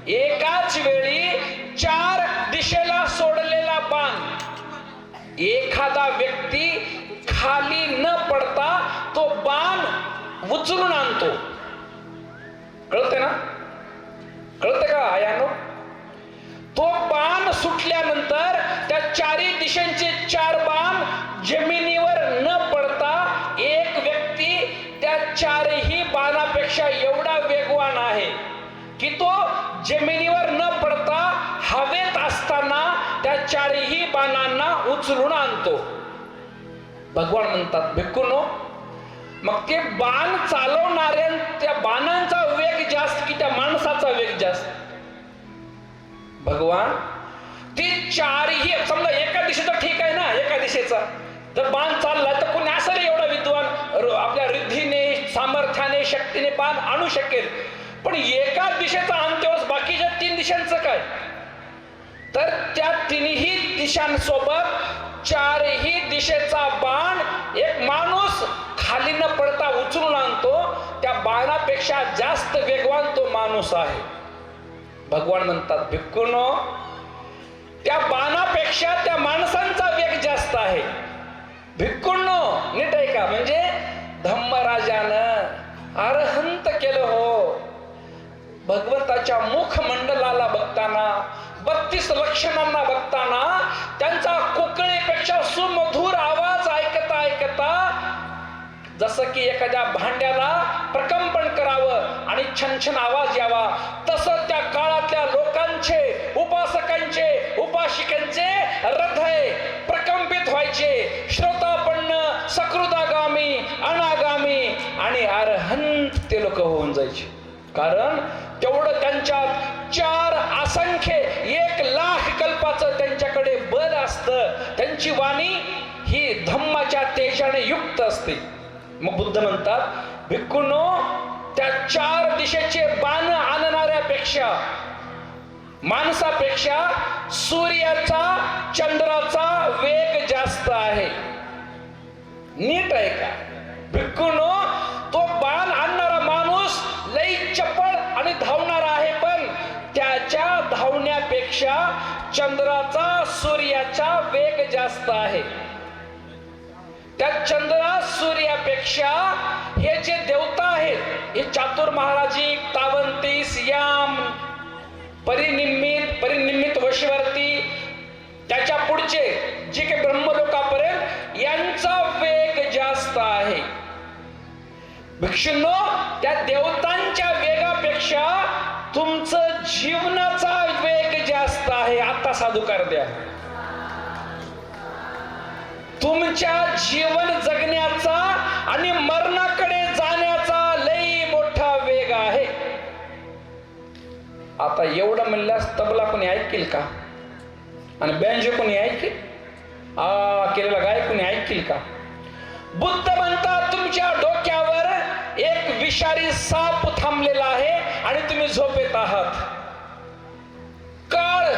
एकाच वेळी 4 दिशेला सोडलेला बाण एखादा व्यक्ती खाली न पडता तो बाण उचलून आणतो. कळते ना? कळते का आयानो? तो बाण सुटल्यानंतर त्या 4ही दिशांचे 4 बाण जमिनीवर न पडता एक व्यक्ती त्या 4ही बाणापेक्षा एवढा वेगवान आहे की तो जमिनीवर न पडता हवेत असताना त्या 4ही बाणांना उचलून आणतो. भगवान म्हणतात, भिक्खूंनो, मग ते बाण चालवणाऱ्या त्या बाणांचा वेग जास्त की त्या माणसाचा वेग जास्त? भगवान, ती 4ही, समजा एका दिशेचा ठीक आहे ना, एका दिशेचा जर बाण चालला तर कोणी असं एवढा विद्वान आपल्या रिद्धीने, सामर्थ्याने, शक्तीने बाण आणू शकेल. पण एका दिशेचा आणतोस, बाकीच्या 3 दिशांचं काय? तर त्या 3ही दिशांसोबत 4ही दिशेचा बाण एक माणूस खाली न पडता उचलून आणतो, त्या बाणापेक्षा जास्त वेगवान तो माणूस आहे. भगवान म्हणतात, भिक्खूंनो, त्या बाणापेक्षा त्या माणसांचा वेग जास्त आहे. भिक्खूंनो, नीट आहे का? म्हणजे धम्मराजानं अरहंत केलं हो. भगवंताच्या मुखमंडलाला बघताना, 32 लक्षणांना बघताना, त्यांचा कोकिळेपेक्षा सुमधुर आवाज ऐकता ऐकता, जसं की एखाद्या भांड्याला प्रकंपन करावं आणि छनछन आवाज यावा, तसं त्या काळातल्या लोकांचे, उपासकांचे, उपासिकांचे हृदय प्रकंपित व्हायचे. श्रोतापन्न, सकृदागामी, अनागामी आणि अरहंत ते लोक होऊन जायचे. कारण तेवढं त्यांच्यात 4 असंख्य 1,00,000 कल्पाचं त्यांच्याकडे बल असतं. त्यांची वाणी ही धम्माच्या तेजाने युक्त असते. मग बुद्ध म्हणतात, भिक्खूंनो, त्या 4 दिशेचे बाण आणणाऱ्यापेक्षा, माणसापेक्षा सूर्याचा, चंद्राचा वेग जास्त आहे. नीट आहे का? भिक्खूंनो, तो बाण आणणारा माणूस लई चपळ आणि धावणारा आहे, पण त्याच्या धावण्यापेक्षा चंद्राचा, सूर्याचा वेग जास्त आहे. त्या चंद्रा सूर्यापेक्षा हे जे देवता आहेत, हे चातुर महाराजी, तावंतीस, याम, परिनिम्मित वशवर्ती, त्याच्या पुढचे जे काही ब्रह्मलोकापर्यंत, यांचा वेग जास्त आहे. भिक्षुंनो, त्या देवतांच्या वेगापेक्षा तुमचं जीवनाचा वेग जास्त आहे. आता साधुकार द्या. तुमच्या जीवन जगण्याचा आणि मरणाकडे जाण्याचा लई मोठा वेग आहे. आता एवढं म्हणल्यास तबला कोणी ऐकेल का? आणि बँजो कोणी ऐकेल? केलेला गाय कोणी ऐकेल का? बुद्ध म्हणतात, तुमच्या डोक्यावर एक विषारी साप थांबलेला आहे आणि तुम्ही झोपेत आहात. काळ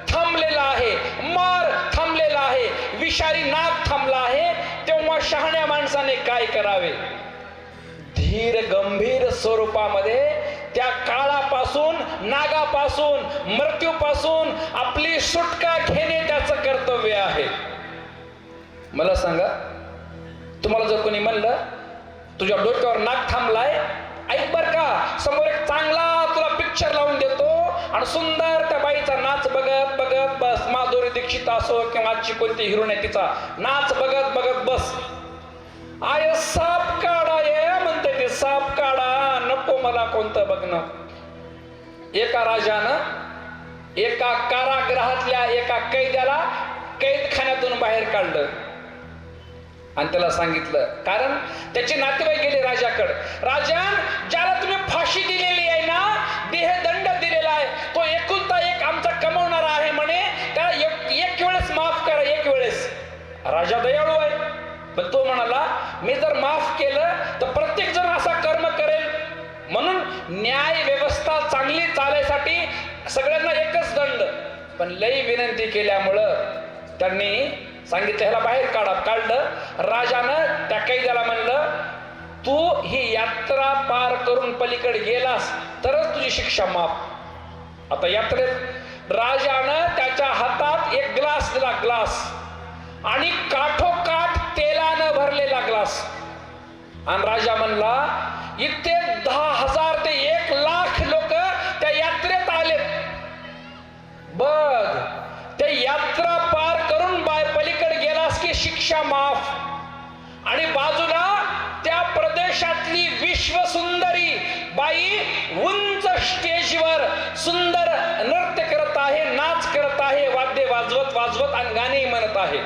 थांबलेला आहे, मार थांबलेला आहे, विषारी नाग थांबला आहे. तेव्हा शहाण्या माणसाने काय करावे? धीर गंभीर स्वरूपामध्ये त्या काळापासून, नागापासून, मृत्यूपासून आपली सुटका घेणे त्याचं कर्तव्य आहे. मला सांगा, तुम्हाला जर कोणी म्हणलं तुझ्या डोक्यावर नाग थांबलाय, ऐक बर का, समोर एक चांगला तुला पिक्चर लावून देतो आणि सुंदर त्या बाईचा नाच बघत बघत बस. माधुरी दीक्षित असो किंवा आजची कोणती हिरोईन आहे, तिचा नाच बघत बघत बस. आय साप काढा ये म्हणते ते, साप काढा, नको मला कोणतं बघणं. एका राजानं एका कारागृहातल्या एका कैद्याला कैदखान्यातून बाहेर काढलं आणि त्याला सांगितलं, कारण त्याचे नातेवाईक गेले राजाकडे. राजन, ज्याला तुम्ही फाशी दिलेली आहे ना, देहदंड दिलेला आहे, तो एकुलता एक आमचा कमवणारा आहे म्हणे, त्याला एक वेळेस माफ करा, एक वेळेस. राजा दयाळू आहे, पण तो म्हणाला, मी जर माफ केलं तर प्रत्येक जण असा कर्म करेल, म्हणून न्याय व्यवस्था चांगली चालायसाठी सगळ्यांना एकच दंड. पण लई विनंती केल्यामुळं त्यांनी सांगितलं ह्याला बाहेर काढा. काढलं. राजानं त्या कैद्याला म्हणलं, तू ही यात्रा पार करून पलीकडे गेलास तरच तुझी शिक्षा माफ. आता यात्रेत राजानं त्याच्या हातात एक ग्लास दिला, ग्लास, आणि काठोकाठ तेलानं भरलेला ग्लास. आणि राजा म्हणला, इथे 10,000 ते 1,00,000 लोक त्या यात्रेत आलेत. बघ, ते यात्रा पार करून पलीकडे गेलास की शिक्षा माफ. आणि बाजूला त्या प्रदेशातली विश्वसुंदरी बाई उंच स्टेजवर सुंदर नृत्य करत आहे, नाच करत आहे, वाद्य वाजवत आणि गाणी म्हणत आहे.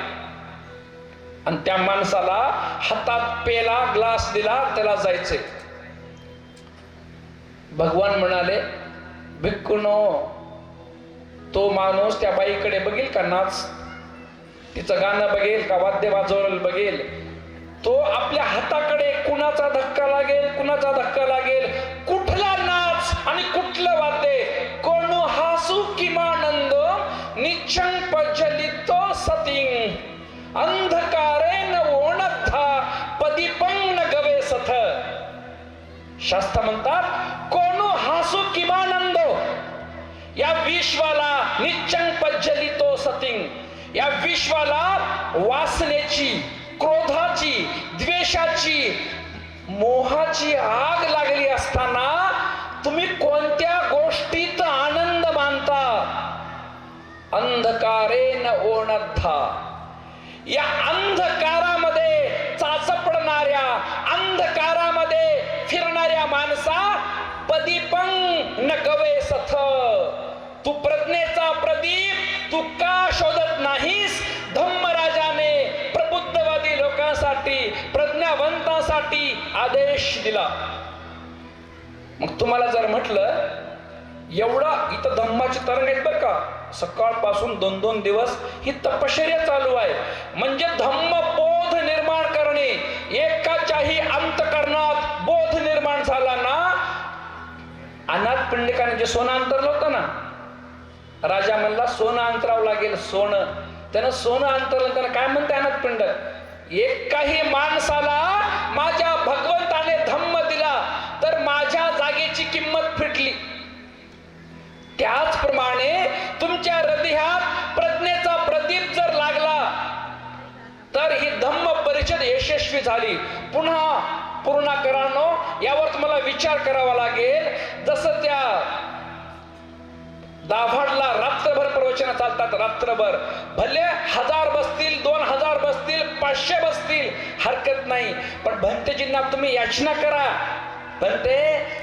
आणि त्या माणसाला हातात पेला, ग्लास दिला, त्याला जायचे. भगवान म्हणाले, भिक्खूंनो, तो माणूस त्या बाईकडे बघेल का नाच, तिचं गाणं बघेल का, वाद्य वाजवलेलं बघेल, तो आपल्या हाताकडे कुणाचा धक्का लागेल, कुणाचा धक्का लागेल, कुठला नाच आणि कुठलं वाद्य, कोणू हासू किमानंद निचंग पजलितो सतिंग अंधकारे न ओणथा पदीपंग शास्त्र म्हणतात, कोणू हासू किमानंदो या विश्वाला निच्चंग पज्जलितो सतिंग. या विश्वाला वासनेची, क्रोधाची, द्वेषाची, मोहाची आग लागली असताना तुम्ही कोणत्या गोष्टीत आनंद मानता? अंधकारे न ओणद्धा. या अंधकारामध्ये चाचपडणाऱ्या, अंधकारामध्ये फिरणाऱ्या माणसा पदीपंग न गवे सथ. तू प्रज्ञेचा प्रदीप तू का शोधत नाहीस? धम्मराजाने प्रबुद्धवादी लोकांसाठी, प्रज्ञावंतांसाठी आदेश दिला. मग तुम्हाला जर म्हटलं एवढा इथं धम्माची तरंग आहेत बरं का, सकाळपासून 2-2 दिवस ही तपश्चर्या चालू आहे. म्हणजे धम्म बोध निर्माण करणे. एकाच्याही अंतकरणात बोध निर्माण झाला ना. अनाथ पंडिताने जे सोनं अंतरलं होतं ना, राजा म्हणला सोनं अंतरावं लागेल, सोनं. त्यानं सोनं अंतरलं. त्यानं काय म्हणते अनाथ पंडित, एकाही माणसाला माझ्या भगवंताने धम्म दिला तर माझ्या जागेची किंमत फिटली. त्याचप्रमाणे तुमच्या हृदयात प्रज्ञेचा प्रदीप जर लागला तर ही धम्म परिषद यशस्वी झाली. पुन्हा पूर्णाकरांनो, यावर तुम्हाला विचार करावा लागेल. जसं त्या दाभाडला रात्रभर प्रवचन चालतात, रात्रभर. भले 1000 बसतील, 2000 बसतील, 500 बसतील, हरकत नाही. पण भंतेजींना तुम्ही याचना करा, भंते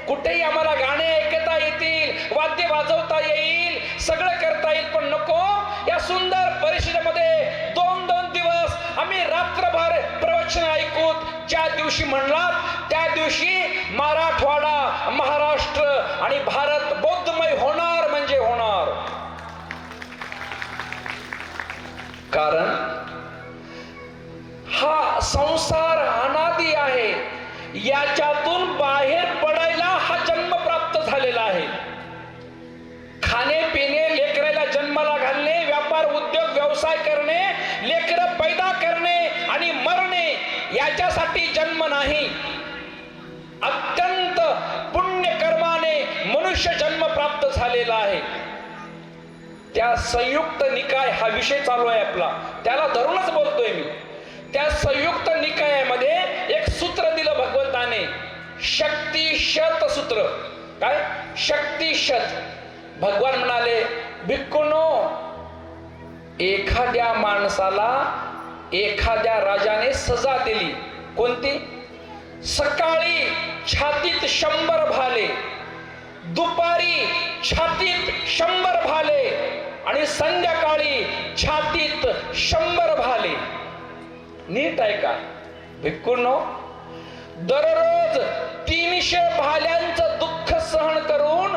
कुठेही आम्हाला गाणे ऐकता येतील, वाद्य वाजवता येईल, सगळं करता येईल, पण नको या सुंदर परिषदेमध्ये 2-2 दिवस आम्ही रात्रभर प्रवचन ऐकू. ज्या दिवशी म्हणलात त्या दिवशी मराठवाडा, महाराष्ट्र आणि भारत बौद्धमय होणार म्हणजे होणार. कारण हा संसार अनादी आहे. याच्यातून बाहेर पडायला हा जन्म प्राप्त झालेला आहे. खाणे पिणे, लेकराला जन्माला घालणे, व्यापार उद्योग व्यवसाय करणे, लेकरं पैदा करणे आणि मरणे, याच्यासाठी जन्म नाही. अत्यंत पुण्यकर्माने मनुष्य जन्म प्राप्त झालेला आहे. त्या संयुक्त निकाय हा विषय चालू आहे आपला, त्याला धरूनच बोलतोय मी. त्या संयुक्त निकायामध्ये एक सूत्र दिलं भगवंताने, शक्तिशत सूत्र. काय? शक्तिशत. भगवान म्हणाले, भिक्खूंनो, एखाद्या माणसाला एखाद्या राजाने सजा दिली. कोणती? सकाळी छातीत 100 भाले, दुपारी छातीत 100 भाले आणि संध्याकाळी छातीत 100 भाले. नीट आहे का भिक्खूंनो? दररोज 300 भाल्यांचं दुःख सहन करून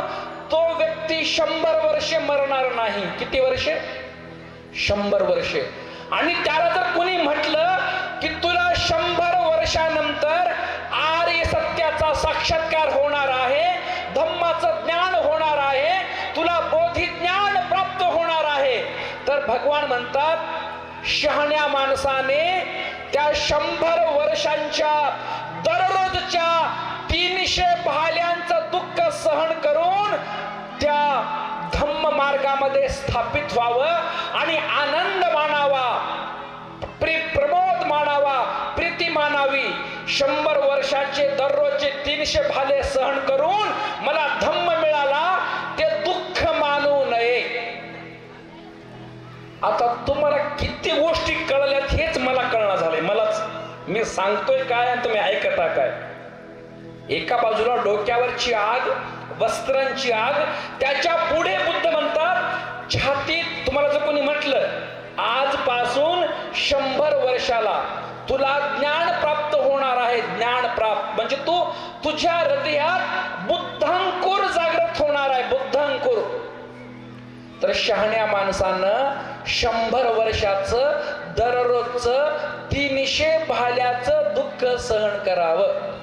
तो व्यक्ती 100 वर्षे मरणार नाही. किती वर्षे? 100 वर्षे. आणि त्याला जर कोणी म्हटलं की तुला 100 वर्षानंतर आर्य सत्याचा साक्षात्कार होणार आहे, धम्माचं ज्ञान होणार आहे, तुला बोधी ज्ञान प्राप्त होणार आहे, तर भगवान म्हणतात, शहाण्या माणसाने त्या 100 वर्षांच्या दररोजच्या 300 भाल्यांचं दुःख सहन करून त्या धम्म मार्गामध्ये स्थापित व्हावं आणि आनंद मानावा, प्रमोद मानावा, प्रीती मानावी. 100 वर्षाचे दररोजचे 300 भाले सहन करून मला धम्म मिळाला, ते दुःख मानू नये. आता तुम्हाला किती गोष्टी कळल्यात हेच मला कळणार झालंय. मलाच, मी सांगतोय काय आणि तुम्ही ऐकता काय. एका बाजूला डोक्यावरची आग, वस्त्रांची आग, त्याच्या पुढे बुद्ध म्हणतात छातीत. तुम्हाला जर कोणी म्हटलं आजपासून 100 वर्षाला तुला ज्ञान प्राप्त होणार आहे, ज्ञान प्राप्त म्हणजे तू तुझ्या हृदयात बुद्धांकुर जागृत होणार आहे, बुद्धांकुर. तर शहाण्या माणसानं 100 वर्षाचं दररोजचं 300 भाल्याचं दुःख सहन करावं.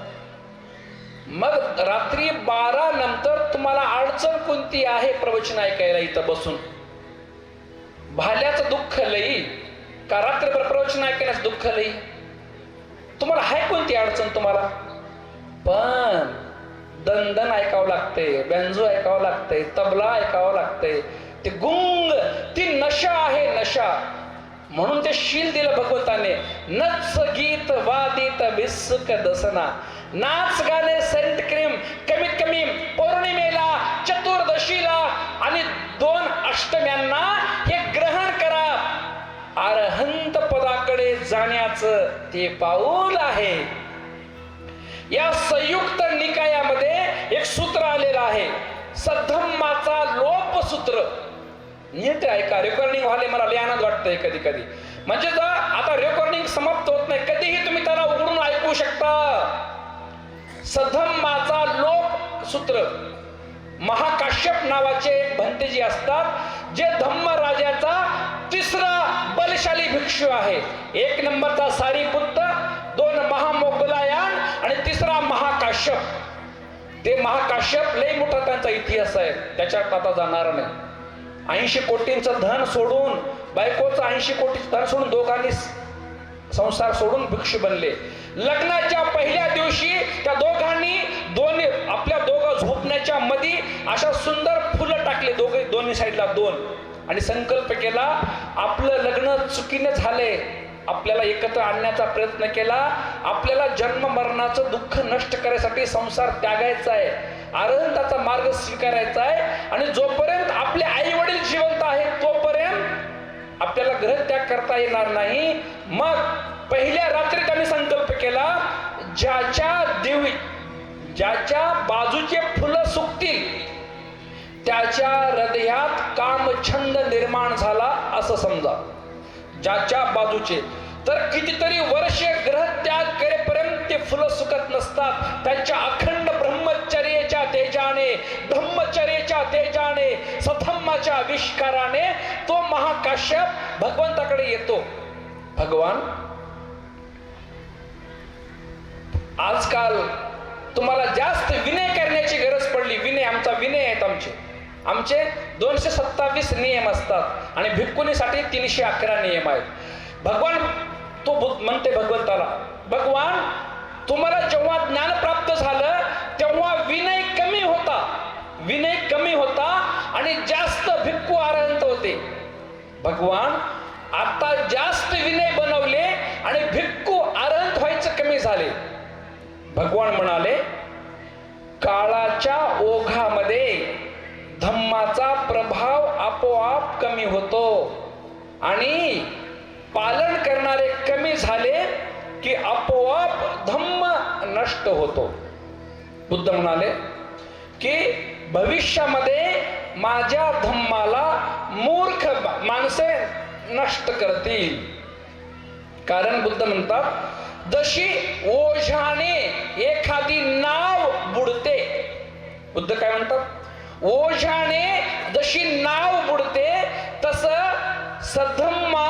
मग रात्री 12 नंतर तुम्हाला अडचण कोणती आहे प्रवचन ऐकायला इथं बसून? भाल्याचं दुःख लई का रात्रभर प्रवचन ऐकण्यास दुःख लई? तुम्हाला आहे कोणती अडचण तुम्हाला? पण दणदण ऐकावं लागते, बँजो ऐकावं लागते, तबला ऐकावं लागते, ते गुंग, ती नशा आहे, नशा. म्हणून ते शील दिलं भगवंताने. नच गीत वादित भिस्सुक दसना, नाच गाणे सेंट क्रीम कमीत कमी पौर्णिमेला, चतुर्दशीला आणि 2 अष्टम्यांना हे ग्रहण करा. अरहंत पदाकडे जाण्याचं ते पाऊल आहे. या संयुक्त निकायामध्ये एक सूत्र आलेलं आहे, सद्धम्माचा लोप सूत्र. नीट ऐका, रेकॉर्डिंग व्हायला मला लय आनंद वाटतंय कधी कधी. म्हणजे जर आता रेकॉर्डिंग समाप्त होत नाही, कधीही तुम्ही त्याला उघडून ऐकू शकता. सद्धम्माचा लोप सूत्र. महाकाश्यप नावाचे एक भंतेजी असतात, जे धम्मराजाचा 3रा बलशाली भिक्षू आहे. 1 नंबरचा सारीपुत्त, 2 महामोगलायन आणि 3रा महाकाश्यप. ते महाकाश्यप लय मोठा त्यांचा इतिहास आहे, त्याच्यात आता जाणार नाही. 80 कोटींचं धन सोडून, बायकोचं 80 कोटीचं धन सोडून दोघांनी संसार सोडून भिक्षू बनले. लग्नाच्या पहिल्या दिवशी त्या दोघांनी आपल्या दोघं झोपण्याच्या मध्ये अशा सुंदर फुलं टाकले, दोन्ही साईडला 2, आणि संकल्प केला, आपलं लग्न चुकीने झाले, आपल्याला एकत्र आणण्याचा प्रयत्न केला, आपल्याला जन्म मरणाचं दुःख नष्ट करण्यासाठी संसार त्यागायचा आहे, अरहंताचा मार्ग स्वीकारायचा आहे, आणि जोपर्यंत आपले आई वडील जिवंत आहेत तोपर्यंत आपल्याला ग्रह त्याग करता येणार नाही. मग पहिल्या रात्री त्यांनी संकल्प केला, ज्याच्या बाजूचे फुलं सुकतील त्याच्या हृदयात कामछंद निर्माण झाला असं समजा. ज्याच्या बाजूचे, तर कितीतरी वर्ष ग्रह त्याग करेपर्यंत ते फुलं सुकत नसतात. त्यांच्या अखंड ब्रह्मचर्याच्या तेजाने, धम्मचर्याच्या तेजाने, सधम्माच्या आविष्काराने तो महाकाश्यप भगवंताकडे येतो. भगवान, आजकाल तुम्हाला जास्त विनय करण्याची गरज पडली. विनय, आमचा विनय आहेत, आमचे 227 नियम असतात आणि भिक्खुनीसाठी 311 नियम आहेत. भगवान तो म्हणते भगवंताला, भगवान तुम्हाला जेव्हा ज्ञान प्राप्त झालं तेव्हा विनय कमी होता आणि जास्त भिक्खू अरहंत होते. भगवान आता जास्त विनय बनवले आणि भिक्खू अरहंत व्हायचं कमी झाले. भगवान म्हणाले, काळाच्या ओघामध्ये धम्माचा प्रभाव आपोआप कमी होतो आणि पालन करणारे कमी झाले की आपोआप धम्म नष्ट होतो. बुद्ध म्हणाले की भविष्यामध्ये माझ्या धम्माला मूर्ख माणसे नष्ट करतील. कारण बुद्ध म्हणतात, जशी ओझ्याने एखादी नाव बुडते, बुद्ध काय म्हणतात, ओझ्याने जशी नाव बुडते तसं सधम्मा,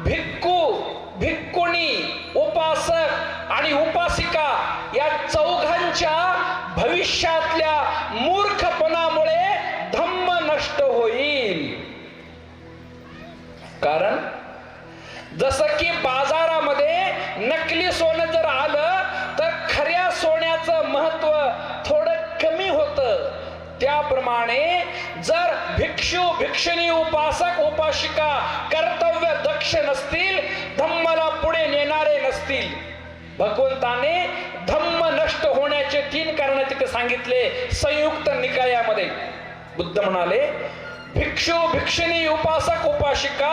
भिक्खू, भिक्खुणी, उपासक आणि उपासिका या चौघांच्या भविष्यातल्या मूर्खपणामुळे धम्म नष्ट होईल. कारण जसं की बाजारामध्ये नकली सोनं जर आलं तर खऱ्या सोन्याचं महत्व थोडं कमी होतं, त्याप्रमाणे जर भिक्षू, भिक्षुणी, उपासक, उपासिका कर्तव्य दक्ष नसतील, धम्माला पुढे नेणारे नसतील. भगवंताने धम्म नष्ट होण्याचे 3 कारण तिथे सांगितले संयुक्त निकायामध्ये. बुद्ध म्हणाले, भिक्षू, भिक्षुणी, उपासक, उपासिका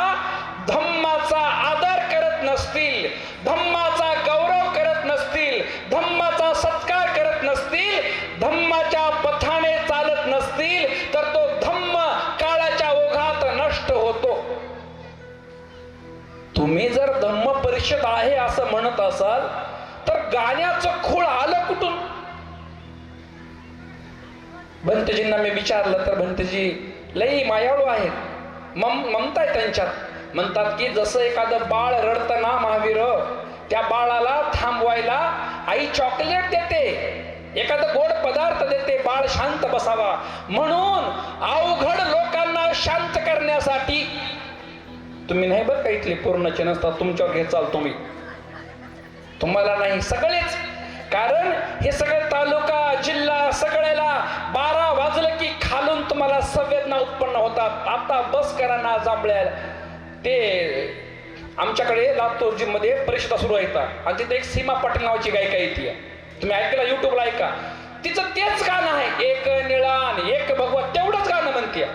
धम्माचा आदर करत नसतील, धम्माचा गौरव करत नसतील, धम्माचा सत्कार करत नसतील, धम्माच्या पथाने चालत नसतील, तर तो धम्म काळाच्या ओघात नष्ट होतो. तुम्ही जर धम्म परिषद आहे असं म्हणत असाल तर गाण्याचं खूळ आलं कुठून? भंतेजींना मी विचारलं तर भंतेजी लई मायाळू आहेत, ममता आहे त्यांच्यात. म्हणतात की जसं एखादं बाळ रडतं ना महावीर, त्या बाळाला थांबवायला आई चॉकलेट देते, एखादं गोड पदार्थ देते, बाळ शांत बसावा म्हणून. अवघड लोकांना शांत करण्यासाठी तुम्ही नाही बरं का, इथले पूर्णचे नसतात, तुमच्यावर घेत चाल तुम्हाला नाही, सगळेच कारण हे सगळे तालुका जिल्हा सगळ्याला 12 वाजलं की खालून तुम्हाला संवेदना उत्पन्न होतात. आता बस करा ना जांभळ्याला. ते आमच्याकडे लातूर मध्ये परिषदा सुरू आहेत आणि तिथे एक सीमा पाटील नावाची गायिका येते, तुम्ही ऐकला युट्यूबला ऐका. तिचं तेच गाणं आहे, एक निळा आणि एक भगवा, तेवढंच गाणं म्हणते.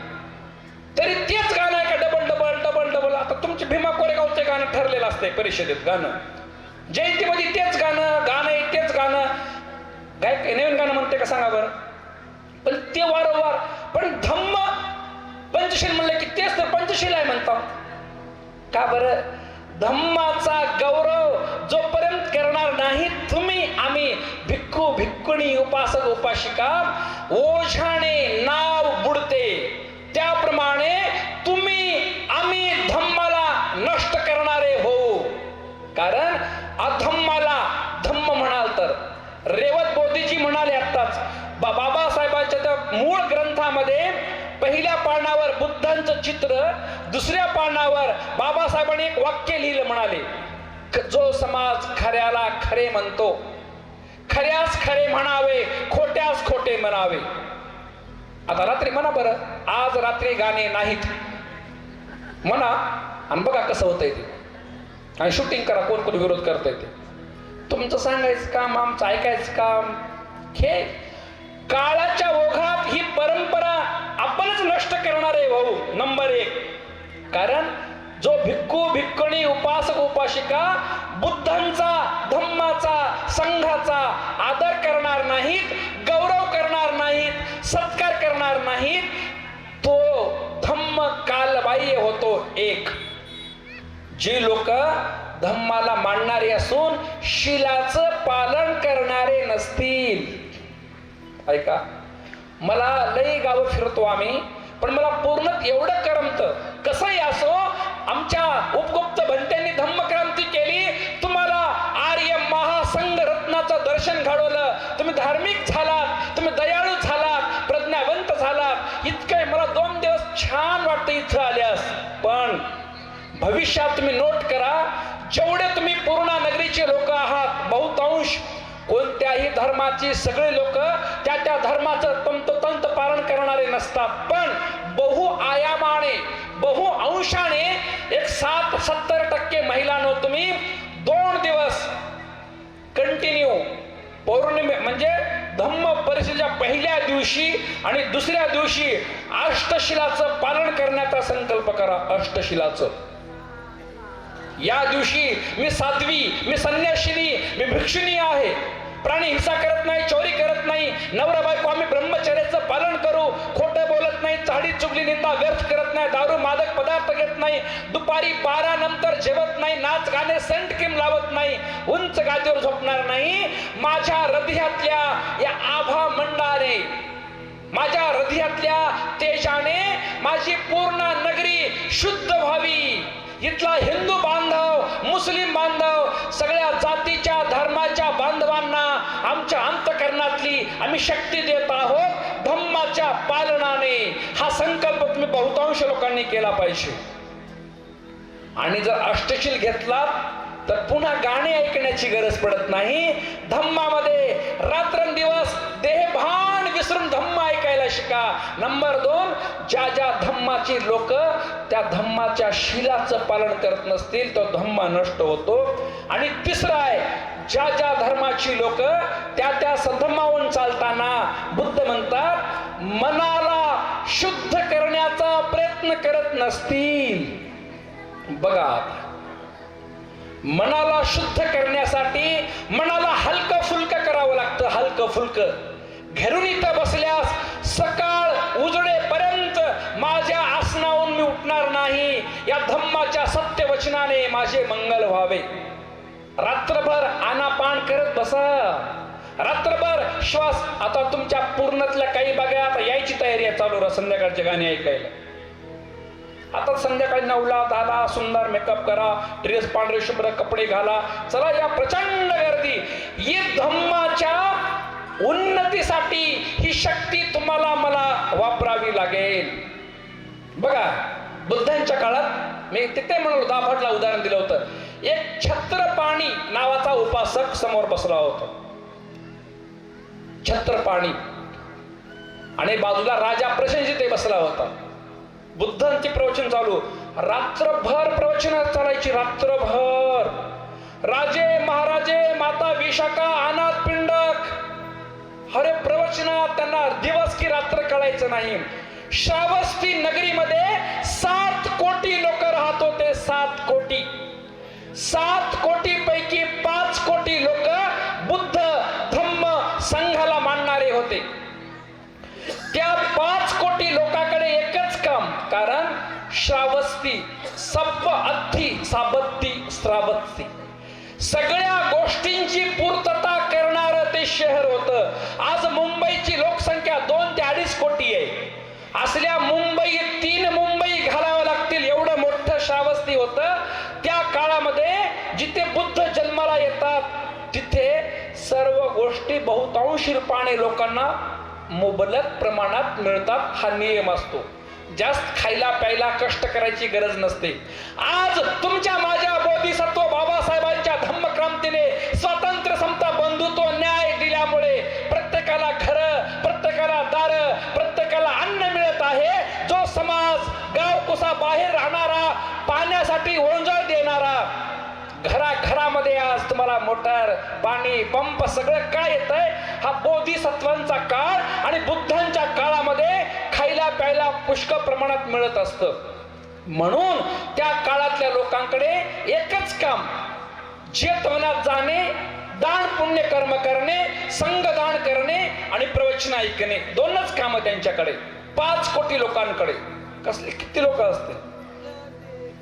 तरी तेच गाणं आहे का डबल डबल डबल डबल. आता तुमचे भीमा कोरेगावचे गाणं ठरलेलं असतंय परिषदेत गाणं, जयंतीमध्ये तेच गाणं आहे तेच गाणं. गायक नवीन गाणं म्हणते का सांगा बरं. पण ते वारंवार. पण धम्म पंचशील म्हणलं की तेच तर पंचशील आहे म्हणतात. का बरं. धम्माचा गौरव जोपर्यंत करणार नाही तुम्ही आम्ही भिक्खू भिक्खुणी उपासक उपासिका ओझाने नाव बुडते, त्याप्रमाणे तुम्ही आम्ही धम्माला नष्ट करणारे हो. कारण अधम्माला धम्म म्हणाल तर रेवत बोधीजी म्हणाले आत्ताच बाबासाहेबांच्या त्या मूळ ग्रंथामध्ये पहिल्या पानावर बुद्धांचं चित्र, दुसऱ्या पानावर बाबासाहेबांनी एक वाक्य लिहिलं, म्हणाले जो समाज खऱ्याला खरे म्हणतो खऱ्यास खरे म्हणावे खोट्यास खोटे म्हणावे. आता रात्री म्हणा बरं, आज रात्री गाणे नाहीत म्हणा आणि बघा कसं होतंय ते. आणि शूटिंग करा, कोण कोण विरोध करताय ते. तुमचं सांगायचं काम आमचं ऐकायचं काम. हे काळाच्या ओघात ही परंपरा आपणच नष्ट करणार आहे भाऊ, नंबर 1. कारण जो भिक्खू भिक्खुणी उपासक उपासिका बुद्धांचा धम्माचा संघाचा आदर करणार नाहीत, गौरव करणार नाहीत, सत्कार करणार नाहीत, तो धम्म कालबाह्य होतो. 1. जी लोक धम्माला मानणारे असून शिलाचं पालन करणारे नसतील. ऐका, मला लई गावं फिरतो आम्ही, पण मला पूर्ण एवढं करमतं. कसंही असो, आमच्या उपगुप्त भंत्यांनी धम्मक्रांती केली, तुम्हाला आर्य महासंघ रत्नाचं दर्शन घडवलं, तुम्ही धार्मिक झालात, तुम्ही दयाळू झालात, प्रज्ञावंत झालात. इतकं मला 2 दिवस छान वाटतं इथं आल्यास. पण भविष्यात तुम्ही नोट करा, जेवढे तुम्ही पूर्णा नगरीचे लोक आहात, बहुतांश कोणत्याही धर्माची सगळे लोक त्या त्या धर्माचं तंतोतंत पालन करणारे नसतात. पण बहुआयामाने बहुअंशाने एक 60-70% महिलांनो तुम्ही 2 दिवस कंटिन्यू पौर्णिमे म्हणजे धम्म परिषदेच्या पहिल्या दिवशी आणि दुसऱ्या दिवशी अष्टशिलाचं पालन करण्याचा संकल्प करा. अष्टशिलाचं. या दिवशी मी साध्वी, मी संन्यासिनी, मी भिक्षुणी आहे, प्राणी हिंसा करत नाही, चोरी करत नाही, नवरा बायको आम्ही ब्रह्मचर्याचं पालन करू, खोटं बोलत नाही, चाडी चुगली निंदा व्यर्थ करत नाही, दारू मादक पदार्थ घेत नाही, दुपारी 12 नंतर जेवत नाही, नाच गाणे संट किम लावत नाही, उंच गादीवर झोपणार नाही. माझ्या हृदयातल्या या आभा मंडाने, माझ्या हृदयातल्या तेजाने माझी पूर्ण नगरी शुद्ध व्हावी. इथला हिंदू बांधव, मुस्लिम बांधव, सगळ्या जातीच्या धर्माच्या बांधवांना आमच्या अंतःकरणातली आम्ही शक्ती देत आहोत धम्माच्या पालनाने. हा संकल्प तुम्ही बहुतांश लोकांनी केला पाहिजे. आणि जर अष्टशील घेतला तर पुन्हा गाणे ऐकण्याची गरज पडत नाही. धम्मामध्ये रात्रंदिवस देहभान विसरून धम्म ऐकायला शिका. नंबर 2, ज्या ज्या धम्माची लोक त्या धम्माच्या शिलाचं पालन करत नसतील तो धम्म नष्ट होतो. आणि 3रं आहे, ज्या ज्या धर्माची लोक त्या त्या सधम्मावून चालताना बुद्ध म्हणतात मनाला शुद्ध करण्याचा प्रयत्न करत नसतील. बघा, मनाला शुद्ध करण्यासाठी मनाला हलकं फुलकं करावं लागतं. हलकं फुलकं. घरून इथं बसल्यास सकाळ उजडेपर्यंत माझ्या आसनावरून मी उठणार नाही. या धम्माच्या सत्य वचनाने माझे मंगल व्हावे. रात्रभर आनापान करत बसा, रात्रभर श्वास. आता तुमच्या पूर्णातल्या काही बघा, आता यायची तयारी आहे चालू संध्याकाळचे गाणे ऐकायला. आता संध्याकाळी 9ला 10ला सुंदर मेकअप करा, ड्रेस पांढरे शुभ्र कपडे घाला, चला या प्रचंड गर्दी. ही धम्माच्या उन्नतीसाठी ही शक्ती तुम्हाला मला वापरावी लागेल. बघा, बुद्धांच्या काळात मी तिथे म्हणालो, दाभटला उदाहरण दिलं होतं. एक छत्रपाणी नावाचा उपासक समोर बसला होता. छत्रपाणी आणि बाजूला राजा प्रसेनजित बसला होता. बुद्धांचे प्रवचन चालू, रात्रभर प्रवचन चालायची, रात्रभर. राजे महाराजे माता विशाखा अनाथ पिंडक, अरे प्रवचनात त्यांना दिवस की रात्र कळायचं नाही. श्रावस्ती नगरीमध्ये 7 कोटी लोक राहत होते. 7 कोटी. 7 कोटी पैकी 5 कोटी लोक बुद्ध धम्म संघाला मानणारे होते. त्या 5 कोटी लोकांकडे एकच काम, कारण श्रावस्ती सप्प अत्थी साबत्ती श्रावस्ती सगळ्या गोष्टींची पूर्तता करणार ते शहर होतं. आज मुंबईची लोकसंख्या 2 ते 2.5 कोटी आहे. असल्या मुंबईत 3 मुंबई घालाव्या लागतील एवढं मोठं श्रावस्ती होतं. त्या काळामध्ये जिथे बुद्ध जन्माला येतात तिथे सर्व गोष्टी बहुतांश रूपाने लोकांना मुबलक प्रमाणात मिळतात. हा नियम असतो. जास्त खायला प्यायला कष्ट करायची गरज नसते. आज तुमच्या माझ्या बोधिसत्व बाबासाहेबांच्या धम्मक्रांतीने स्वातंत्र्य समता बंधुत्व न्याय दिल्यामुळे प्रत्येकाला घर, प्रत्येकाला दार, प्रत्येकाला अन्न मिळत आहे. जो समाज गावकुसा बाहेर राहणारा, पाण्यासाठी ओंजळ देणारा, घराघरामध्ये आज तुम्हाला मोटर, पाणी, पंप सगळं काय येतंय, हा बोधिसत्वांचा काळ आणि बुद्धांच्या काळामध्ये खायला प्यायला पुष्कळ प्रमाणात मिळत असतं. म्हणून त्या काळातल्या लोकांकडे एकच काम, जेतवनात जाणे, दान पुण्य कर्म करणे, संघदान करणे आणि प्रवचन ऐकणे, 2च काम त्यांच्याकडे. 5 कोटी लोकांकडे कसले किती लोक असते.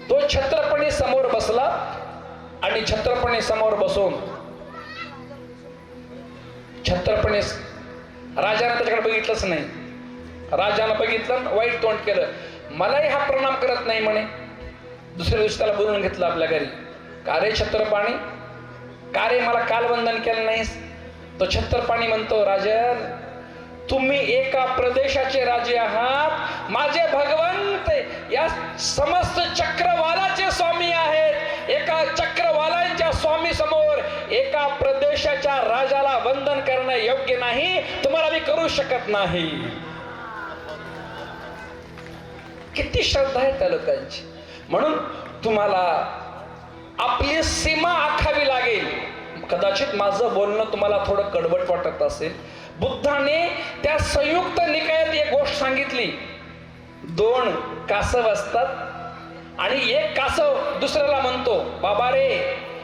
तो छत्रपती समोर बसला आणि छत्रपती समोर बसून छत्रपती राजाने त्याच्याकडे बघितलंच नाही. राजानं बघितलं, वाईट तोंड केलं. मलाही हा प्रणाम करत नाही म्हणे. दुसऱ्या दिवशी त्याला बोलवून घेतलं आपल्या घरी. का रे छत्रपाणी, का रे मला काल वंदन केलं नाहीस? तो छत्रपाणी म्हणतो, राजन तुम्ही एका प्रदेशाचे राजे आहात, माझे भगवंत या समस्त चक्रवालाचे स्वामी आहेत. एका चक्रवालांच्या स्वामी समोर एका प्रदेशाच्या राजाला वंदन करणं योग्य नाही, तुम्हाला मी करू शकत नाही. किती श्रद्धा आहे त्या लोकांची. म्हणून तुम्हाला आपली सीमा आखावी लागेल. कदाचित माझं बोलणं तुम्हाला थोडं कडवट वाटत असेल. बुद्धाने त्या संयुक्त निकायात एक गोष्ट सांगितली. 2 कासव असतात आणि एक कासव दुसऱ्याला म्हणतो, बाबा रे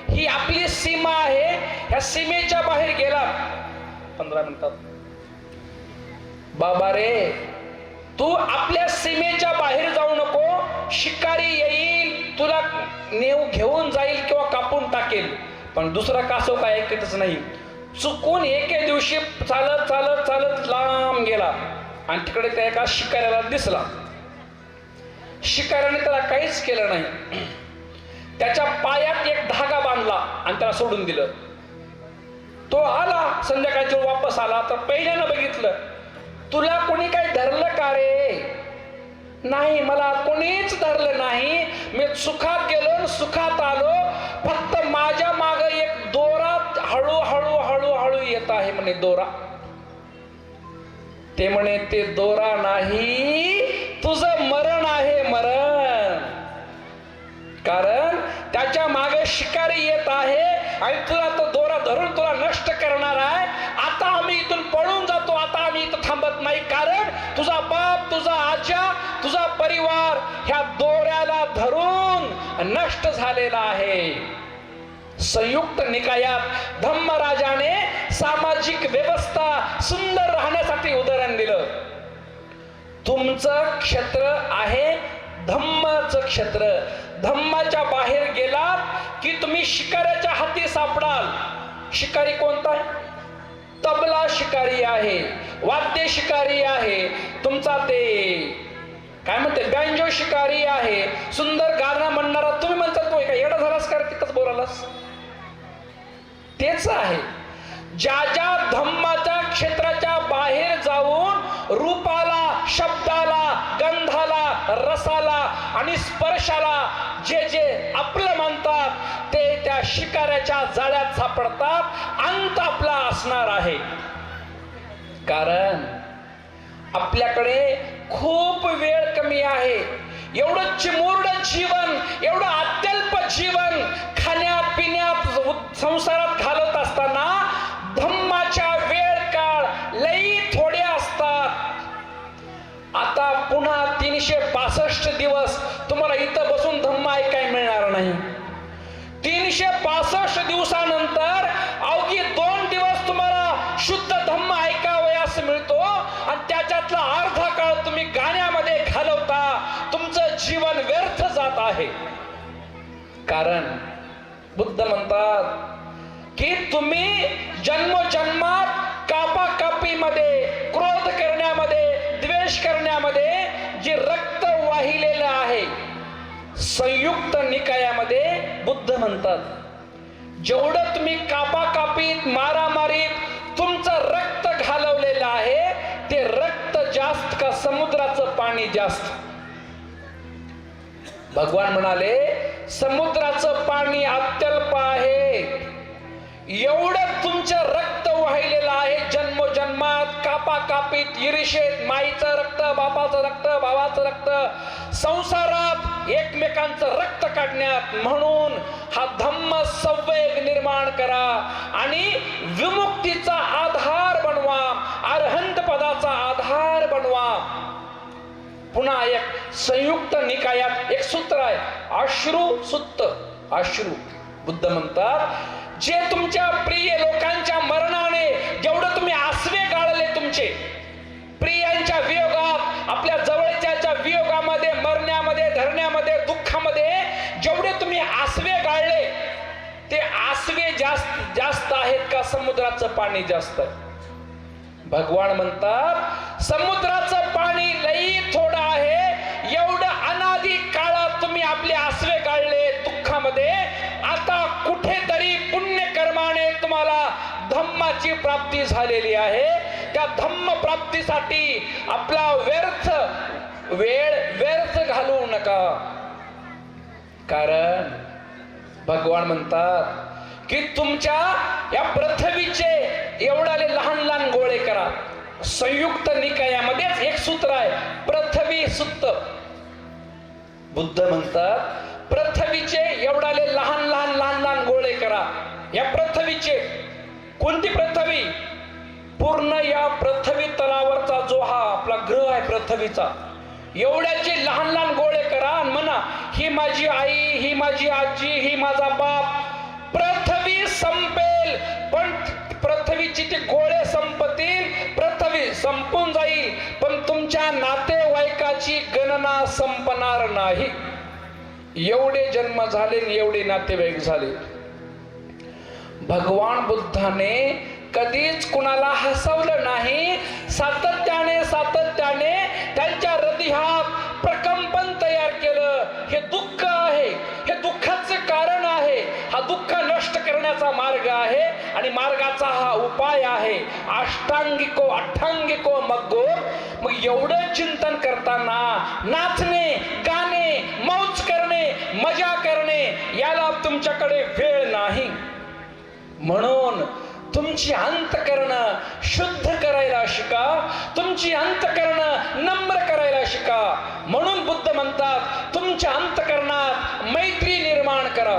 ही आपली सीमा आहे, ह्या सीमेच्या बाहेर गेला 15 मिनिटात. बाबा रे तू आपल्या सीमेच्या बाहेर जाऊ नको, शिकारी येईल तुला घेऊन जाईल किंवा कापून टाकेल. पण दुसरा कासव काय ऐकतच नाही. चुकून एके दिवशी चालत चालत चालत लांब गेला आणि तिकडे त्या एका शिकाऱ्याला दिसला. शिकाऱ्याने त्याला काहीच केलं नाही. त्याच्या पायात एक धागा बांधला आणि त्याला सोडून दिलं. तो आला संध्याकाळच्या वापस आला तर पहिल्यानं बघितलं, तुला कोणी काही धरलं का रे? नाही, मला कोणीच धरलं नाही. मी सुखात गेलो, सुखात आलो. फक्त माझ्या माग एक दोरा हळूहळू हळूहळू येत आहे म्हणे. दोरा. ते म्हणे ते दोरा नाही, तुझं मरण आहे, मरण. कारण त्याच्या मागे शिकारी येत आहे आणि तुला तो दोरा धरून तुला नष्ट करणार आहे. आता आम्ही इथून पळून जातो, आता आम्ही इथं थांबत नाही. कारण तुझा बाप, तुझा आजा, तुझा परिवार ह्या दोऱ्याला धरून नष्ट झालेला आहे. संयुक्त निकायात धम्मराजाने सामाजिक व्यवस्था सुंदर राहण्यासाठी उदाहरण दिलं. तुमचं क्षेत्र आहे धम्माचं क्षेत्र. धम्माच्या बाहेर गेलात की तुम्ही शिकाऱ्याच्या हाती सापडाल. शिकारी कोणता आहे? तबला शिकारी आहे, वाद्य शिकारी आहे, तुमचा ते काय म्हणते बँजो शिकारी आहे, सुंदर गाणं म्हणणारा. तुम्ही म्हणतात तो येडा झालास का तिथंच बोलालास? तेच आहे. ज्या ज्या धम्माच्या क्षेत्राच्या बाहेर जाऊन रूपाला, शब्दाला, गंधाला, रसाला आणि स्पर्शाला जे जे आपलं मानतात ते त्या शिकाऱ्याच्या जाळ्यात सापडतात. अंत आपला असणार आहे. कारण आपल्याकडे खूप वेळ कमी आहे. एवढं चिमुरड जीवन, एवढं अत्यल्प जीवन खाण्यात पिण्यात संसारात घालत असताना धम्माच्या वेळ काळ लई थोडे असतात. आता पुन्हा 365 दिवस तुम्हाला इथं बसून धम्म ऐकायला मिळणार नाही. 365 दिवसानंतर अवघी 2 दिवस तुम्हाला शुद्ध धम्म ऐकावयास मिळतो आणि त्याच्यातला अर्धा काळ तुम्ही गाण्यामध्ये घालवता. तुमचं जीवन व्यर्थ जात आहे. कारण बुद्ध म्हणतात की तुम्ही जन्मोजन्मात कापाकापीमध्ये, क्रोध करण्यामध्ये, द्वेष करण्यामध्ये जे रक्त वाहिलेलं आहे, संयुक्त निकायामध्ये बुद्ध म्हणतात जेवढं तुम्ही कापाकापीत, मारामारीत तुमचं रक्त घालवलेलं आहे, ते रक्त जास्त का समुद्राचं पाणी जास्त? भगवान म्हणाले समुद्राचं पाणी अत्यल्प आहे. एवढं तुमचं रक्त वाहिलेलं आहे जन्मोजन्मात, कापाकापीत, ईर्षेत, माईचं रक्त, बापाचं रक्त, भावाचं रक्त, संसारात एकमेकांचं रक्त काढण्यात. म्हणून हा धम्म संवेग निर्माण करा आणि विमुक्तीचा आधार बनवा, अरहंत पदाचा आधार बनवा. पुन्हा एक संयुक्त निकायात एक सूत्र आहे, अश्रू सुत्त. अश्रू बुद्ध म्हणतात जे तुमच्या प्रिय लोकांच्या मरणाने जेवढं तुम्ही आसवे गाळले, तुमचे प्रियांच्या वियोगात, आपल्या जवळच्याच्या वियोगामध्ये, मरण्यामध्ये, धरण्यामध्ये, दुःखामध्ये जेवढे तुम्ही आसवे गाळले, ते आसवे जास्त आहेत का समुद्राचं पाणी जास्त आहे? भगवान म्हणतात समुद्राचं पाणी लई थोडं आहे. एवढं अनादी काळात तुम्ही आपले आसवे गाळले दुःखामध्ये. आता कुठेतरी पुण्य कर्माने तुम्हाला धम्माची प्राप्ती झालेली आहे. त्या धम्म प्राप्तीसाठी आपला वेळ व्यर्थ घालवू नका. कारण भगवान म्हणतात की तुमच्या या पृथ्वीचे एवढाले लहान लहान गोळे करा. संयुक्त निकायामध्येच एक सूत्र आहे, पृथ्वी सुत्त. बुद्ध म्हणतात पृथ्वीचे एवढाले लहान लहान गोळे करा. या पृथ्वीचे, कोणती पृथ्वी? पूर्ण या पृथ्वी तलावरचा जो हा आपला ग्रह आहे पृथ्वीचा, एवढ्याचे लहान लहान गोळे करा आणि म्हणा ही माझी आई, ही माझी आजी, ही माझा बाप. पृथ्वी संपेल पण पृथ्वीची ते गोळे संपतील, पृथ्वी संपून जाईल पण तुमच्या नातेवाईकाची गणना संपणार नाही. एवढे जन्म झाले, एवढे नातेवाईक झाले. भगवान बुद्धाने कधीच कुणाला हसवलं नाही. सातत्याने त्यांच्या हृदयात प्रकंपन तयार केलं. हे दुःख आहे, हे दुःखाचं कारण आहे, हा दुःख नष्ट करण्याचा मार्ग आहे आणि मार्गाचा हा उपाय आहे, अष्टांगिको मग्गो. मग एवढं चिंतन करताना नाचणे, गाणे, मौज करणे, मजा करणे याला तुमच्याकडे वेळ नाही. म्हणून तुमची अंतःकरणं शुद्ध करायला शिका, तुमची अंतःकरणं नम्र करायला शिका. म्हणून बुद्ध म्हणतात तुमच्या अंतःकरणात मैत्री निर्माण करा.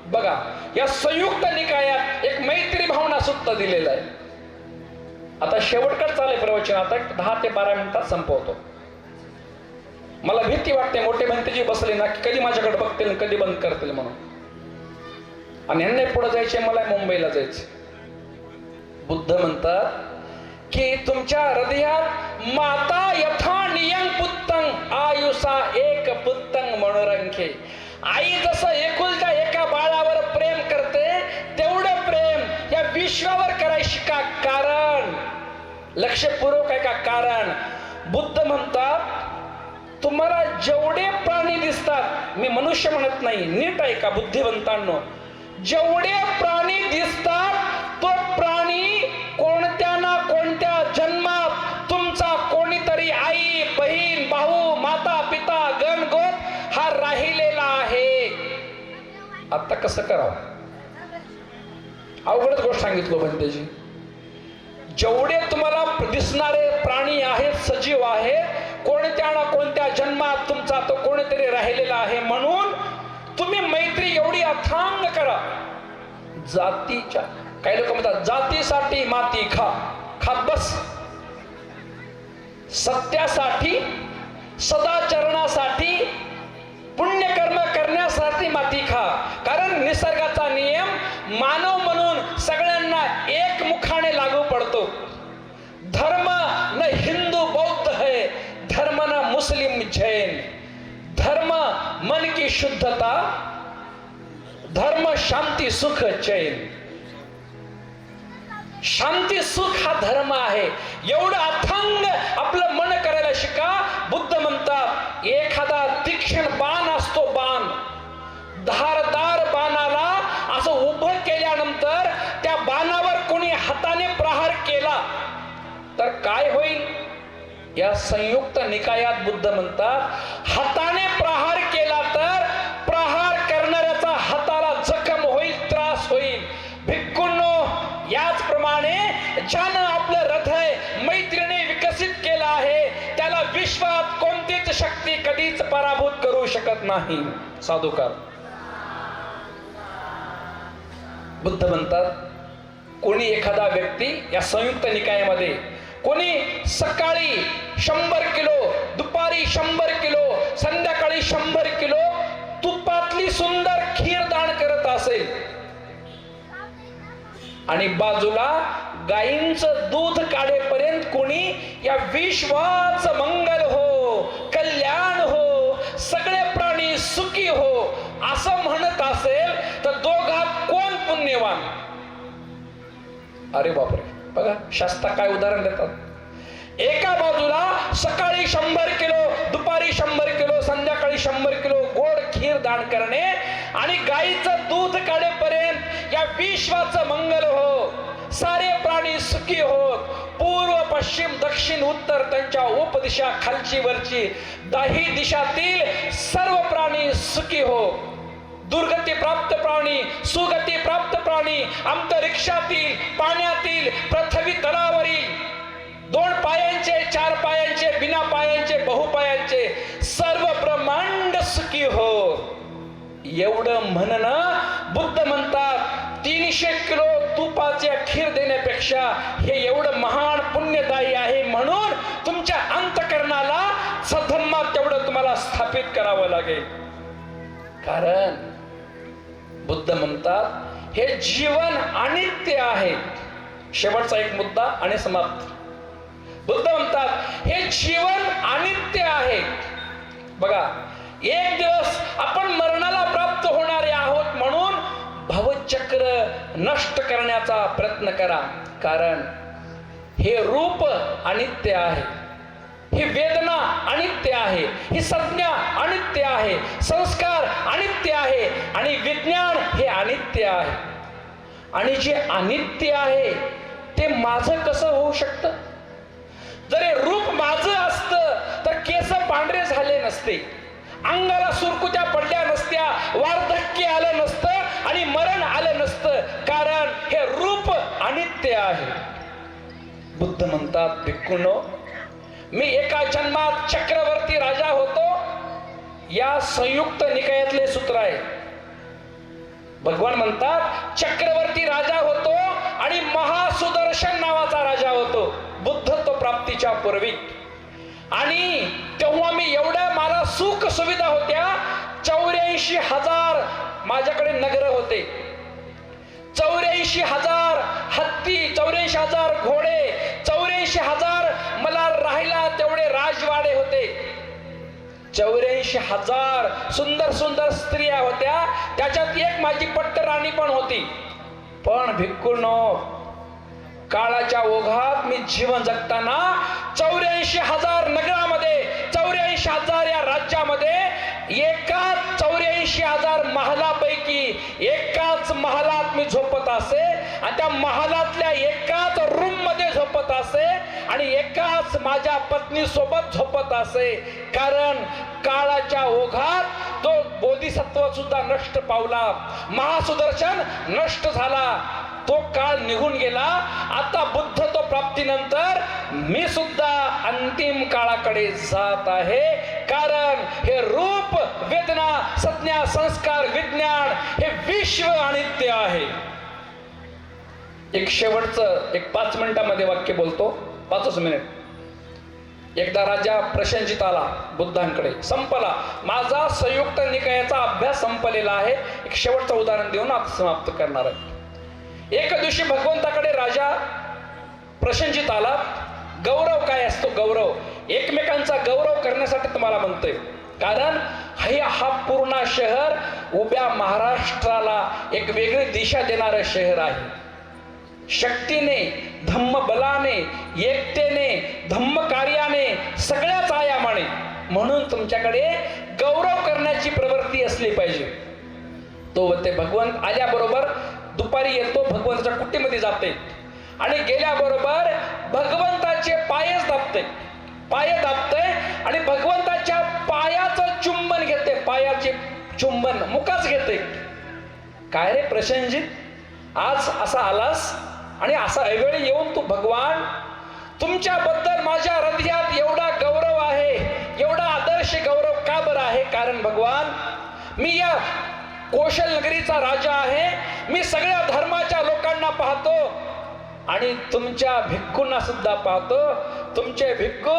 बघा या संयुक्त निकायात एक मैत्री भावना सूत्र दिलेलं आहे. आता शेवटकडे चालू प्रवचन, आता 10 ते 12 मिनिटात संपवतो. मला भीती वाटते मोठे भंतेजी बसले ना की कधी माझ्याकडे बघतील, कधी बंद करतील म्हणून. आणि यांना पुढे जायचे, मला मुंबईला जायचे. बुद्ध म्हणतात की तुमच्या हृदयात माता यथा नियम पुत्तंग आयुषा एक पुत्तंग मनोरंखे. आई जसं एकुलत्या एका बाळावर प्रेम करते तेवढं प्रेम या विश्वावर करायची का? कारण लक्षपूर्वक आहे का? कारण बुद्ध म्हणतात तुम्हाला जेवढे प्राणी दिसतात, मी मनुष्य म्हणत नाही, नीट आहे का बुद्धिवंतांनो, जेवढे प्राणी दिसतात तो प्राणी कोणत्या ना कोणत्या जन्मात तुमचा कोणीतरी आई, बहीण, भाऊ, माता, पिता, गणगोत हा राहिलेला आहे. आता कसं करावं? अवघडच गोष्ट सांगितलं भंतेजी. जेवढे तुम्हाला दिसणारे प्राणी आहेत, सजीव आहे, कोणत्या ना कोणत्या जन्मात तुमचा तो कोणीतरी राहिलेला आहे. म्हणून तुम्ही मैत्री एवढी अथांग करा. जातीच्या, काही लोक म्हणतात जातीसाठी माती खात बस, सत्यासाठी, सदाचरणासाठी, पुण्यकर्म करण्यासाठी माती खा. कारण निसर्गाचा नियम मानव म्हणून सगळ्यांना एक मुखाने लागू पडतो. धर्म न हिंदू बौद्ध है, धर्म न मुस्लिम जैन. धर्म मन की शुद्धता, धर्म शांती सुख चैन. शांती सुख हा धर्म आहे. एवढं अथांग आपलं मन करायला शिका. बुद्ध म्हणतात एखादा तीक्ष्ण बाण असतो, बाण, धारदार बाणाला असं उभं केल्यानंतर त्या बाणावर कोणी हाताने प्रहार केला तर काय होईल. या संयुक्त निकायात बुद्ध म्हणतात हाताने प्रहार केला तर प्रहार करणाऱ्याचा हाताला जखम होईल, त्रास होईल. भिक्खूंनो, याचप्रमाणे ज्यानं आपलं हृदय मैत्रीने विकसित केलं आहे त्याला विश्वात कोणतीच शक्ती कधीच पराभूत करू शकत नाही. साधुकार. बुद्ध म्हणतात कोणी एखादा व्यक्ती या संयुक्त निकायामध्ये कोणी सकाळी 100 किलो, दुपारी 100 किलो, संध्याकाळी 100 किलो तुपातली सुंदर खीर दान करत असेल आणि बाजूला गायींचं दूध काढेपर्यंत कोणी या विश्वाचं मंगल हो, कल्याण हो, सगळे प्राणी सुखी हो असं म्हणत असेल तर दोघात कोण पुण्यवान. अरे बापरे, बघा शास्त्र काय उदाहरण देतात. एका बाजूला सकाळी 100 किलो, दुपारी 100 किलो, संध्याकाळी 100 किलो गोड खीर दान करणे आणि गायीचं दूध काढेपर्यंत या विश्वाचं मंगल हो, सारे प्राणी सुखी होत, पूर्व पश्चिम दक्षिण उत्तर त्यांच्या उपदिशा खालची वरची 10 दिशातील सर्व प्राणी सुखी हो. दुर्गती प्राप्त प्राणी, सुगती प्राप्त प्राणी, अंतरिक्षातील, पाण्यातील, पृथ्वी तलावरील, 2 पायांचे, 4 पायांचे, बिना पायांचे, बहुपायांचे सर्व ब्रह्मांड सुखी हो. एवढं म्हणणं बुद्ध म्हणतात 300 किलो तुपाच्या खीर देण्यापेक्षा हे एवढं महान पुण्यदायी आहे. म्हणून तुमच्या अंतःकरणाला सधम्मात तेवढं तुम्हाला स्थापित करावं लागेल. कारण बुद्ध म्हणतात हे जीवन अनित्य आहे. शेवटचा एक मुद्दा आणि समाप्त. बुद्ध म्हणतात हे जीवन अनित्य आहे. बघा, एक दिवस आपण मरणाला प्राप्त होणारे आहोत. म्हणून भवचक्र नष्ट करण्याचा प्रयत्न करा. कारण हे रूप अनित्य आहे, ही वेदना अनित्य आहे, ही संज्ञा अनित्य आहे, संस्कार अनित्य आहे आणि विज्ञान हे अनित्य आहे. आणि जे अनित्य आहे ते माझं कसं होऊ शकतं. जर हे रूप माझं असतं तर केस पांढरे झाले नसते, अंगाला सुरकुत्या पडल्या नसत्या, वार्धक्य आलं नसतं आणि मरण आलं नसतं. कारण हे रूप अनित्य आहे. बुद्ध म्हणतात भिक्खूंनो, मी एका जन्मात चक्रवर्ती राजा होतो. या संयुक्त निकायातले सूत्र आहे. भगवान म्हणतात चक्रवर्ती राजा होतो आणि महासुदर्शन नावाचा राजा होतो बुद्धत्व प्राप्तीच्या पूर्वी. आणि तेव्हा मी एवढ्या मला सुख सुविधा होत्या. 84,000 माझ्याकडे नगर होते, 84,000 हत्ती, 84,000 घोडे, 84,000 मला राहायला तेवढे राजवाडे होते, 84,000 सुंदर सुंदर स्त्रिया होत्या. त्याच्यात एक माझी पट्टराणी पण होती. पण भिक्खूंनो, काळाच्या ओघात मी जीवन जगताना 84,000 नगरामध्ये, 84,000 या राज्यामध्ये एकाच 84,000 महालापैकी एकाच महालात मी झोपत असे आणि त्या महालातल्या एकाच रूम मध्ये झोपत असे आणि एकाच माझ्या पत्नी सोबत झोपत असे. कारण काळाच्या ओघात तो बोधिसत्व सुद्धा नष्ट पावला, महासुदर्शन नष्ट झाला. तो काळ निघून गेला. आता बुद्धत्व प्राप्तीनंतर मी सुद्धा अंतिम काळाकडे जात आहे. कारण हे रूप, वेदना, संज्ञा, संस्कार, विज्ञान हे विश्व अनित्य आहे. एक शेवटचं 5 मिनिटामध्ये वाक्य बोलतो, 5 मिनिट. एकदा राजा प्रसेनजित आला बुद्धांकडे. संपला माझा संयुक्त निकायाचा अभ्यास संपलेला आहे. एक शेवटचं उदाहरण देऊन आता समाप्त करणार आहे. एक दिवशी भगवंताकडे राजा प्रसेनजित आला. गौरव काय असतो? गौरव एकमेकांचा गौरव करण्यासाठी तुम्हाला म्हणतोय. कारण हा पूर्ण शहर उभ्या महाराष्ट्राला एक वेगळी दिशा देणारं शहर आहे. शक्तीने, धम्म बलाने, एकतेने, धम्म कार्याने, सगळ्याच आयामाने. म्हणून तुमच्याकडे गौरव करण्याची प्रवृत्ती असली पाहिजे. तो ते भगवंत आल्याबरोबर दुपारी येतो, भगवंताच्या कुटीमध्ये जाते आणि गेल्याबरोबर भगवंताचे पायच दाबते. पाय दाबते आणि भगवंताच्या पायाचं चुंबन घेते. पायाचे चुंबन मुखाच घेते. काय रे प्रसेनजित, आज असा आलास आणि असा ऐवेळी येऊन तू भगवान, तुमच्याबद्दल माझ्या हृदयात एवढा गौरव आहे, एवढा आदर्श गौरव का बरं आहे? कारण भगवान, मी या कौशल नगरीचा राजा आहे. मी सगळ्या धर्माच्या लोकांना पाहतो आणि तुमच्या भिक्खूंना सुद्धा पाहतो. तुमचे भिक्खू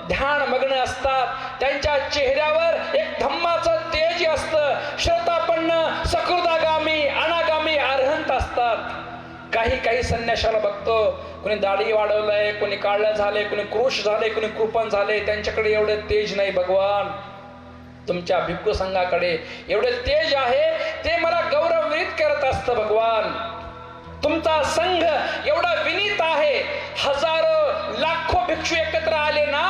ध्यान मग्न असतात. त्यांच्या चेहऱ्यावर एक धम्माचं तेज असतं. श्रद्धापन्न, सकृदागामी, अनागामी, अर्हंत असतात. काही संन्याशाला बघतो, कोणी दाढी वाढवलंय, कोणी काळलं झाले, कोणी क्रूश झाले, कोणी कृपण झाले. त्यांच्याकडे एवढे तेज नाही. भगवान, तुमच्या भिक्खू संघाकडे एवढे तेज आहे, ते मला गौरवित करत असतं. भगवान, तुमचा संघ एवढा विनीत आहे. हजारो लाखो भिक्षू एकत्र आले ना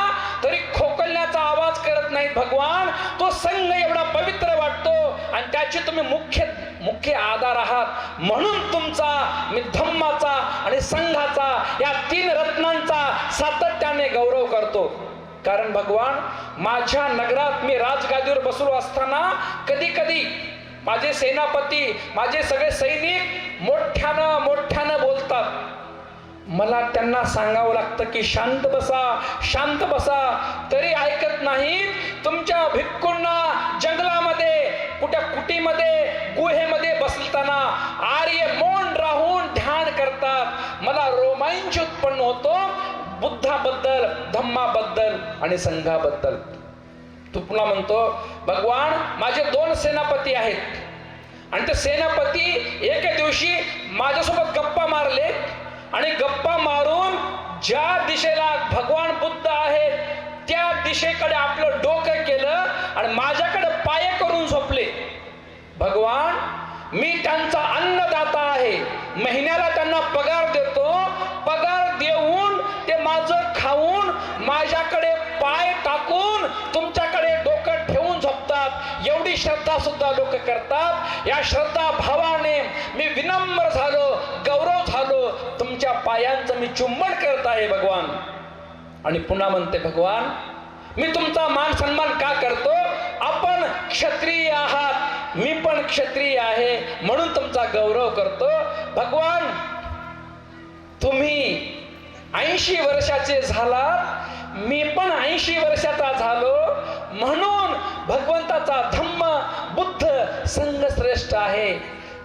तरी खोकलण्याचा आवाज करत नाहीत. भगवान, तो संघ एवढा पवित्र वाटतो आणि त्याचे तुम्ही मुख्य आधार आहात. म्हणून तुमचा मी धम्माचा आणि संघाचा, या 3 रत्नांचा सातत्याने गौरव करतो. कारण भगवान, माझ्या नगरात मी राजगादीवर बसलो असताना कधी कधी माझे सेनापती, माझे सगळे सैनिक मोठ्यानं बोलतात. मला त्यांना सांगावं लागतं की शांत बसा, शांत बसा, तरी ऐकत नाहीत. तुमच्या भिक्खूंना जंगलामध्ये, कुटीमध्ये, गुहेमध्ये बसताना आर्य मौन राहून ध्यान करतात. मला रोमांच उत्पन्न होतो बुद्धाबद्दल, धम्माबद्दल आणि संघाबद्दल. तू पुन्हा म्हणतो, भगवान, माझे 2 सेनापती आहेत आणि ते सेनापती एके दिवशी माझ्यासोबत गप्पा मारले आणि गप्पा मारून ज्या दिशेला भगवान बुद्ध आहेत त्या दिशेकडे आपलं डोकं केलं आणि माझ्याकडे पाय करून झोपले. भगवान, मी त्यांचा अन्नदाता आहे. महिन्याला त्यांना पगार देतो. पगार देऊन ते माझं खाऊन माझ्याकडे पाय टाकून तुमच्याकडे डोकं ठेवून झोपतात. एवढी श्रद्धा सुद्धा लोक करतात. या श्रद्धा भावाने मी विनम्र झालो, गौरव झालो. तुमच्या पायांचं मी चुंबन करत आहे भगवान. आणि पुन्हा म्हणते, भगवान, मी तुमचा मान सन्मान का करतो? आपण क्षत्रिय आहात, मी पण क्षत्रिय आहे, म्हणून तुमचा गौरव करतो. भगवान, तुम्ही 80 वर्षाचे झालात, मी पण 80 वर्षाचा झालो, म्हणून भगवंताचा धम्म, बुद्ध संघ श्रेष्ठ आहे.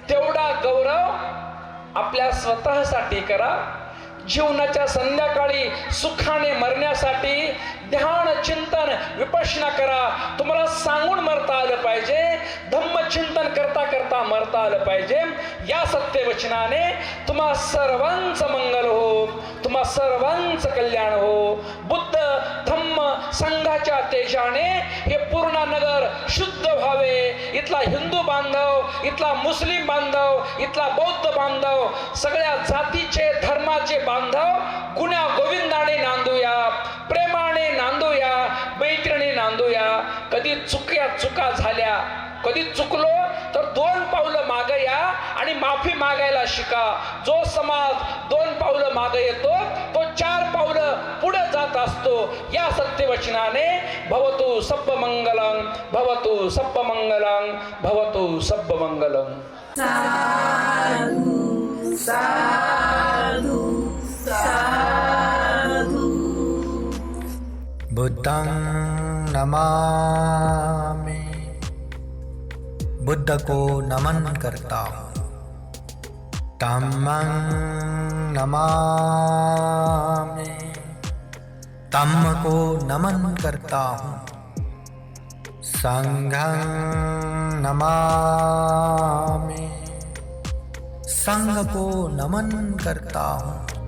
तेवढा गौरव आपल्या स्वतःसाठी करा. जीवनाच्या संध्याकाळी सुखाने मरण्यासाठी ध्यान, चिंतन, विपश्यना करा. तुम्हाला सांगून मरता आलं पाहिजे. धम्म चिंतन करता करता मरता आलं पाहिजे. या सत्यवचनाने तुम्हा सर्वांचं मंगल हो, तुम्हा सर्वांचं कल्याण हो. बुद्ध धम्म संघाच्या तेजाने हे पूर्ण नगर शुद्ध व्हावे. इथला हिंदू बांधव, इथला मुस्लिम बांधव, इथला बौद्ध बांधव, सगळ्या जातीचे, धर्माचे बांधव गुण्या गोविंदाने नांदूया, प्रेमाने नांदूया, मैत्रिणी नांदूया. कधी चुका झाल्या, कधी चुकलो तर 2 पावलं मागे या आणि माफी मागायला शिका. जो समाज 2 पावलं मागे येतो तो 4 पावलं पुढे जात असतो. या सत्यवचनाने भवतु सब्ब मंगलं, भवतु सब्ब मंगलं, भवतु सब्ब मंगलं. साधु बुद्धं नमामि, बुद्ध को नमन करता हूँ। धम्मं नमामि, धम्म को नमन करता हूँ। संघं नमामि, संघ को नमन करता हूँ।